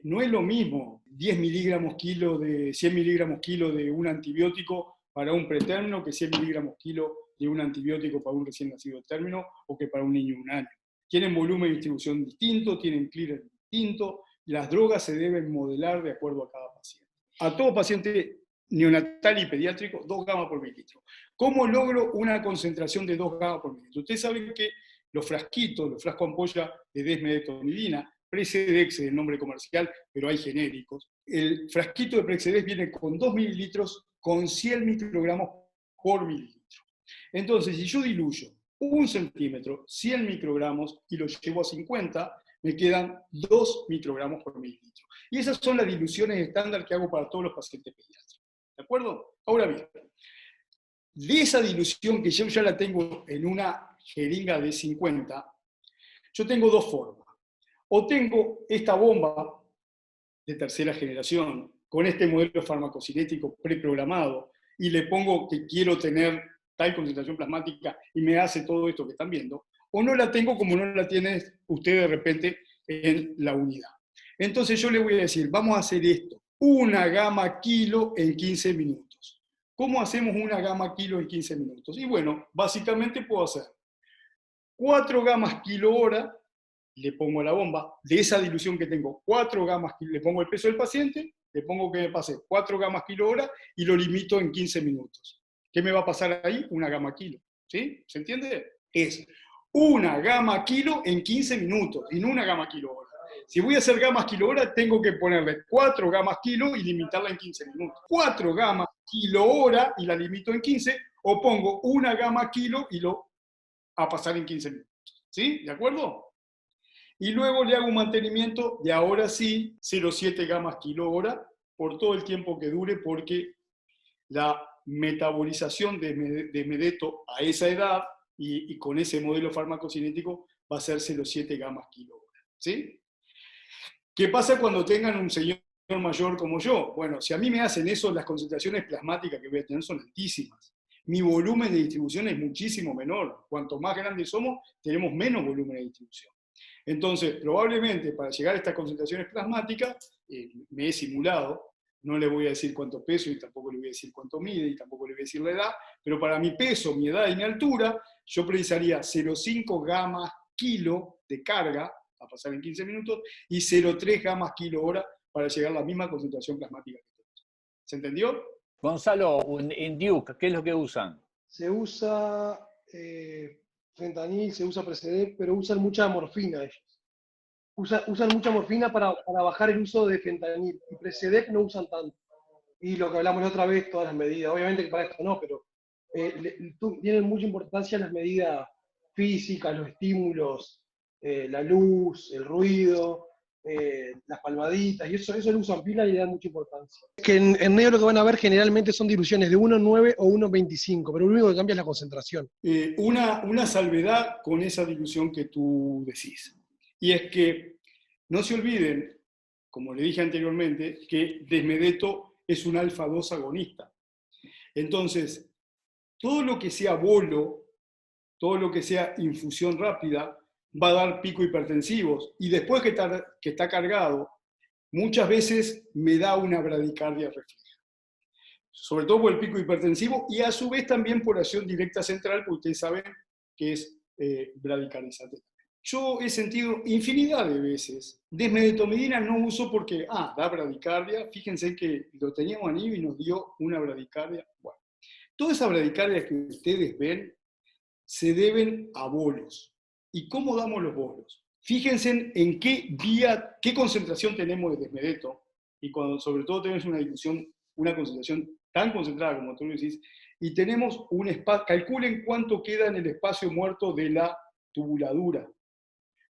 S1: No es lo mismo 10 miligramos kilo de 100 miligramos kilo de un antibiótico para un pretérmino que 100 miligramos kilo de un antibiótico para un recién nacido de término o que para un niño de 1 año. Tienen volumen y distribución distinto, tienen clearance distinto, las drogas se deben modelar de acuerdo a cada paciente. A todo paciente neonatal y pediátrico, 2 gamas por mililitro. ¿Cómo logro una concentración de 2 gamas por mililitro? Ustedes saben que los frasquitos, los frascos ampolla de desmedetomidina, Precedex es el nombre comercial, pero hay genéricos. El frasquito de Precedex viene con 2 mililitros con 100 microgramos por mililitro. Entonces, si yo diluyo 1 centímetro, 100 microgramos, y lo llevo a 50, me quedan 2 microgramos por mililitro. Y esas son las diluciones estándar que hago para todos los pacientes pediátricos. ¿De acuerdo? Ahora bien, de esa dilución que yo ya la tengo en una jeringa de 50, yo tengo 2 formas. O tengo esta bomba de tercera generación, con este modelo farmacocinético preprogramado, y le pongo que quiero tener tal concentración plasmática y me hace todo esto que están viendo, o no la tengo como no la tiene usted de repente en la unidad. Entonces yo le voy a decir, vamos a hacer esto, 1 gama kilo en 15 minutos. ¿Cómo hacemos 1 gama kilo en 15 minutos? Y bueno, básicamente puedo hacer 4 gamas kilo hora, le pongo la bomba, de esa dilución que tengo, 4 gamas, le pongo el peso del paciente, le pongo que me pase 4 gamas kilo hora y lo limito en 15 minutos. ¿Qué me va a pasar ahí? 1 gama kilo. ¿Sí? ¿Se entiende? Es 1 gama kilo en 15 minutos y no 1 gama kilo hora. Si voy a hacer gamas kilo hora, tengo que ponerle 4 gamas kilo y limitarla en 15 minutos. 4 gamas kilo hora y la limito en 15, o pongo 1 gama kilo y lo a pasar en 15 minutos. ¿Sí? ¿De acuerdo? Y luego le hago un mantenimiento de ahora sí 0,7 gamas kilo hora por todo el tiempo que dure, porque la metabolización de medeto a esa edad y con ese modelo farmacocinético va a ser 0,7 gamas kilo hora. ¿Sí? ¿Qué pasa cuando tengan un señor mayor como yo? Bueno, si a mí me hacen eso, las concentraciones plasmáticas que voy a tener son altísimas. Mi volumen de distribución es muchísimo menor. Cuanto más grandes somos, tenemos menos volumen de distribución. Entonces, probablemente para llegar a estas concentraciones plasmáticas, me he simulado, no le voy a decir cuánto peso y tampoco le voy a decir cuánto mide y tampoco le voy a decir la edad, pero para mi peso, mi edad y mi altura, yo precisaría 0,5 gamas kilo de carga a pasar en 15 minutos y 0,3 gamas kilo hora para llegar a la misma concentración plasmática que tengo. ¿Se entendió?
S3: Gonzalo, en Duke, ¿qué es lo que usan?
S4: Se usa fentanil, se usa Precedex, pero usan mucha morfina ellos. Usan mucha morfina para bajar el uso de fentanil, y Precedex no usan tanto. Y lo que hablamos la otra vez, todas las medidas, obviamente que para esto no, pero tienen mucha importancia las medidas físicas, los estímulos, la luz, el ruido, las palmaditas, y eso lo usan pila y le dan mucha importancia. Que en medio lo que van a ver generalmente son diluciones de 1,9 o 1,25, pero lo único que cambia es la concentración.
S1: Una salvedad con esa dilución que tú decís, y es que no se olviden, como le dije anteriormente, que desmedeto es un alfa-2 agonista. Entonces, todo lo que sea bolo, todo lo que sea infusión rápida, va a dar pico hipertensivos, y después que está cargado, muchas veces me da una bradicardia refleja. Sobre todo por el pico hipertensivo, y a su vez también por acción directa central, porque ustedes saben que es bradicardizante. Yo he sentido infinidad de veces, desmedetomidina no uso porque, da bradicardia, fíjense que lo teníamos a niño y nos dio una bradicardia. Bueno, todas esas bradicardias que ustedes ven se deben a bolos. ¿Y cómo damos los bolos? Fíjense en qué vía, qué concentración tenemos de desmedeto, y cuando sobre todo tenemos una concentración tan concentrada como tú lo decís, y tenemos un espacio, calculen cuánto queda en el espacio muerto de la tubuladura,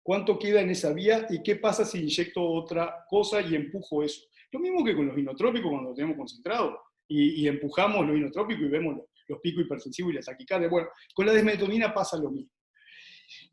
S1: cuánto queda en esa vía y qué pasa si inyecto otra cosa y empujo eso. Lo mismo que con los inotrópicos cuando lo tenemos concentrado y empujamos los inotrópicos y vemos los picos hipertensivos y las taquicardias. Bueno, con la desmedetomina pasa lo mismo.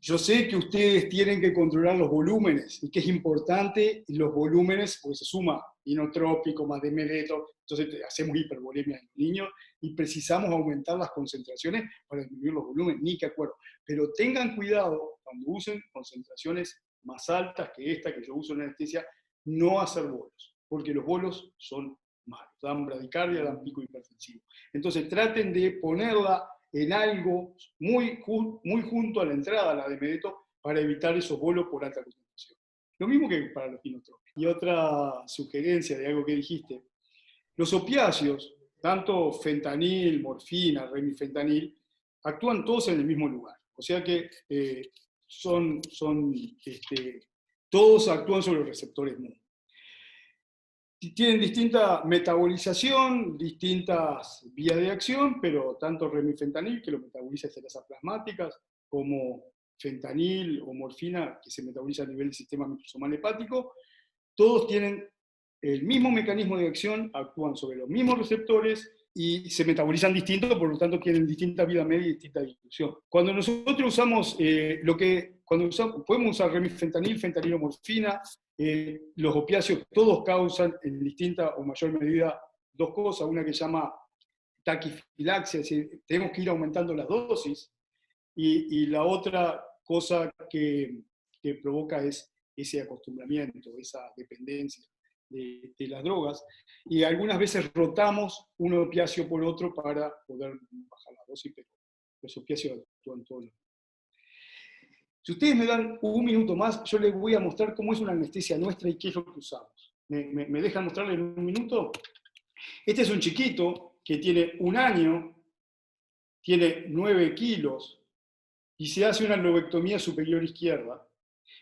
S1: Yo sé que ustedes tienen que controlar los volúmenes y que es importante los volúmenes, porque se suma inotrópico más desmereto, entonces hacemos hipervolemia en los niños y precisamos aumentar las concentraciones para disminuir los volúmenes, ni que acuerdo. Pero tengan cuidado cuando usen concentraciones más altas que esta que yo uso en anestesia, no hacer bolos, porque los bolos son malos, dan bradicardia, dan pico hipertensivo. Entonces traten de ponerla en algo muy junto a la entrada, la de Medeto, para evitar esos bolos por alta concentración. Lo mismo que para los inotrópicos. Y otra sugerencia de algo que dijiste, los opiáceos, tanto fentanil, morfina, remifentanil, actúan todos en el mismo lugar. O sea que todos actúan sobre los receptores MU. Tienen distinta metabolización, distintas vías de acción, pero tanto remifentanil, que lo metaboliza cerasas plasmáticas, como fentanil o morfina, que se metaboliza a nivel del sistema microsomal hepático, todos tienen el mismo mecanismo de acción, actúan sobre los mismos receptores y se metabolizan distintos, por lo tanto tienen distinta vida media y distinta distribución. Cuando nosotros usamos podemos usar remifentanil, fentanil o morfina, los opiáceos todos causan en distinta o mayor medida dos cosas, una que se llama taquifilaxia, es decir, tenemos que ir aumentando las dosis, y la otra cosa que provoca es ese acostumbramiento, esa dependencia de las drogas, y algunas veces rotamos un opiáceo por otro para poder bajar la dosis, pero los opiáceos actúan todos los. Si ustedes me dan un minuto más, yo les voy a mostrar cómo es una anestesia nuestra y qué es lo que usamos. ¿Me dejan mostrarle en un minuto? Este es un chiquito que tiene 1 año, tiene 9 kilos, y se hace una lobectomía superior izquierda.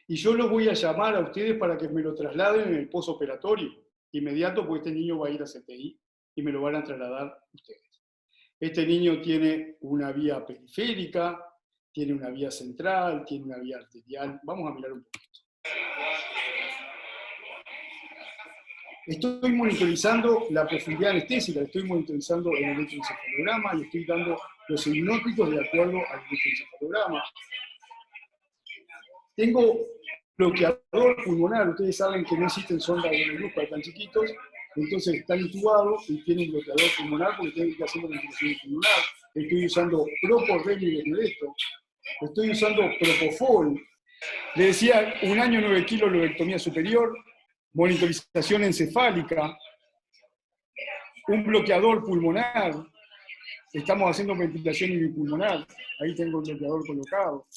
S1: Y yo los voy a llamar a ustedes para que me lo trasladen en el postoperatorio inmediato, porque este niño va a ir a CTI y me lo van a trasladar ustedes. Este niño tiene una vía periférica, tiene una vía central, tiene una vía arterial. Vamos a mirar un poquito. Estoy monitorizando la profundidad anestésica, estoy monitorizando el electroencefalograma y estoy dando los hipnóticos de acuerdo al electroencefalograma. Tengo bloqueador pulmonar, ustedes saben que no existen sondas de luz para tan chiquitos, entonces están intubados y tienen bloqueador pulmonar porque tienen que hacer una ventilación pulmonar. Estoy usando Propofol y Desmedeto. Estoy usando Propofol. Le decía, 1 año, 9 kilos, lobectomía superior, monitorización encefálica, un bloqueador pulmonar. Estamos haciendo ventilación unipulmonar. Ahí tengo el bloqueador colocado.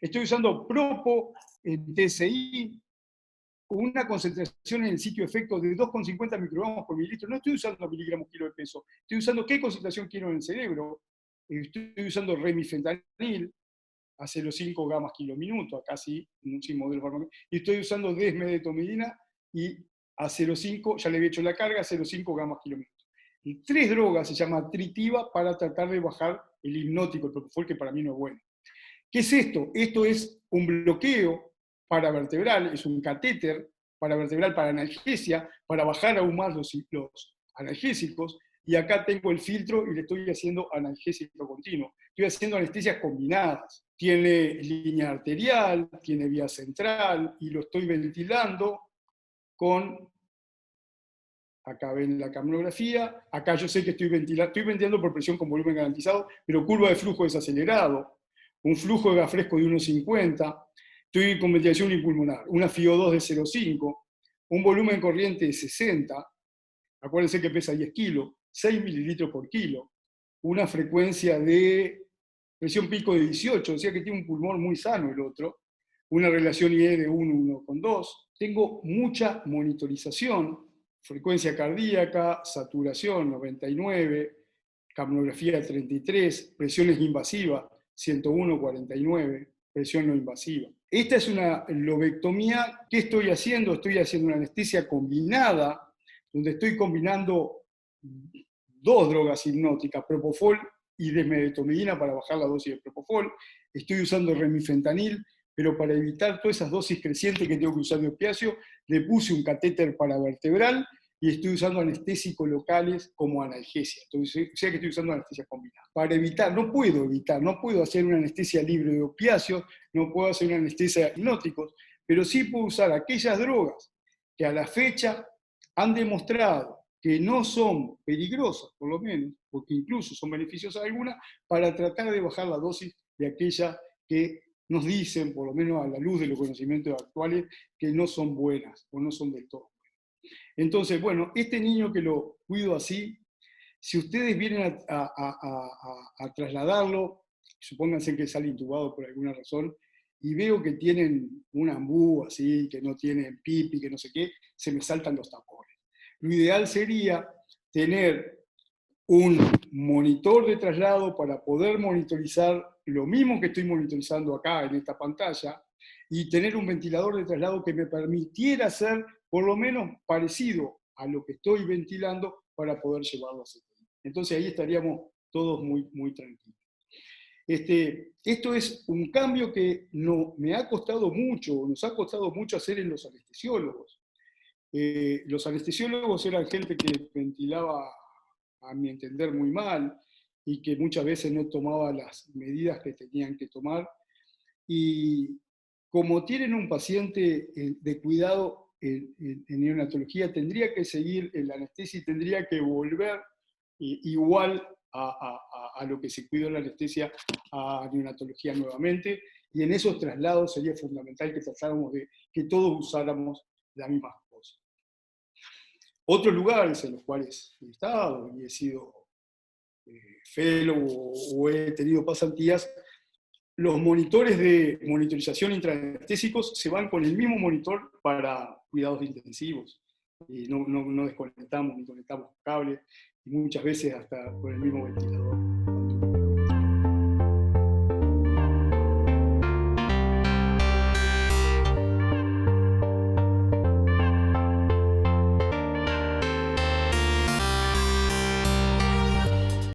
S1: Estoy usando Propo en TSI, con una concentración en el sitio de efecto de 2,50 microgramos por mililitro. No estoy usando miligramos kilo de peso. Estoy usando qué concentración quiero en el cerebro. Estoy usando remifentanil a 0,5 gamas kilo minuto, acá sí, sin modelo farmacéutico. Y estoy usando desmedetomidina y a 0,5, ya le había hecho la carga, a 0,5 gamas kilo minuto. Y 3 drogas se llama tritiva para tratar de bajar el hipnótico, el propofol, que para mí no es bueno. ¿Qué es esto? Esto es un bloqueo paravertebral, es un catéter paravertebral para analgesia, para bajar aún más los analgésicos, y acá tengo el filtro y le estoy haciendo analgésico continuo. Estoy haciendo anestesias combinadas. Tiene línea arterial, tiene vía central, y lo estoy ventilando con, acá ven la capnografía, acá yo sé que estoy ventilando por presión con volumen garantizado, pero curva de flujo desacelerado, un flujo de gas fresco de 1,50, estoy con ventilación unipulmonar, una FiO2 de 0,5, un volumen corriente de 60, acuérdense que pesa 10 kilos, 6 mililitros por kilo, una frecuencia de presión pico de 18, o sea que tiene un pulmón muy sano el otro, una relación IE de 1,2. Tengo mucha monitorización, frecuencia cardíaca, saturación 99, capnografía 33, presiones invasivas 101,49, presión no invasiva. Esta es una lobectomía. ¿Qué estoy haciendo? Estoy haciendo una anestesia combinada, donde estoy combinando 2 drogas hipnóticas, Propofol y desmedetomidina para bajar la dosis de Propofol. Estoy usando remifentanil, pero para evitar todas esas dosis crecientes que tengo que usar de opiáceo, le puse un catéter paravertebral y estoy usando anestésicos locales como analgesia. Entonces, o sea que estoy usando anestesia combinada. Para evitar, no puedo hacer una anestesia libre de opiáceos, no puedo hacer una anestesia de hipnóticos, pero sí puedo usar aquellas drogas que a la fecha han demostrado que no son peligrosas, por lo menos, porque incluso son beneficiosas algunas, para tratar de bajar la dosis de aquellas que nos dicen, por lo menos a la luz de los conocimientos actuales, que no son buenas o no son del todo buenas. Entonces, bueno, este niño que lo cuido así, si ustedes vienen a trasladarlo, supónganse que sale intubado por alguna razón, y veo que tienen un ambú así, que no tienen pipi, que no sé qué, se me saltan los tapones. Lo ideal sería tener un monitor de traslado para poder monitorizar lo mismo que estoy monitorizando acá en esta pantalla, y tener un ventilador de traslado que me permitiera hacer por lo menos parecido a lo que estoy ventilando para poder llevarlo a CTI. Entonces ahí estaríamos todos muy, muy tranquilos. Esto es un cambio que me ha costado mucho, nos ha costado mucho hacer en los anestesiólogos. Los anestesiólogos eran gente que ventilaba, a mi entender, muy mal, y que muchas veces no tomaba las medidas que tenían que tomar. Y como tienen un paciente de cuidado en neonatología, tendría que seguir la anestesia y tendría que volver igual a lo que se cuidó en la anestesia a neonatología nuevamente, y en esos traslados sería fundamental que tratáramos de que todos usáramos la misma cosa. Otros lugares en los cuales he estado y he sido fellow o he tenido pasantías, los monitores de monitorización intraanestésicos se van con el mismo monitor para cuidados intensivos. Y no desconectamos ni conectamos cables, y muchas veces hasta con el mismo ventilador.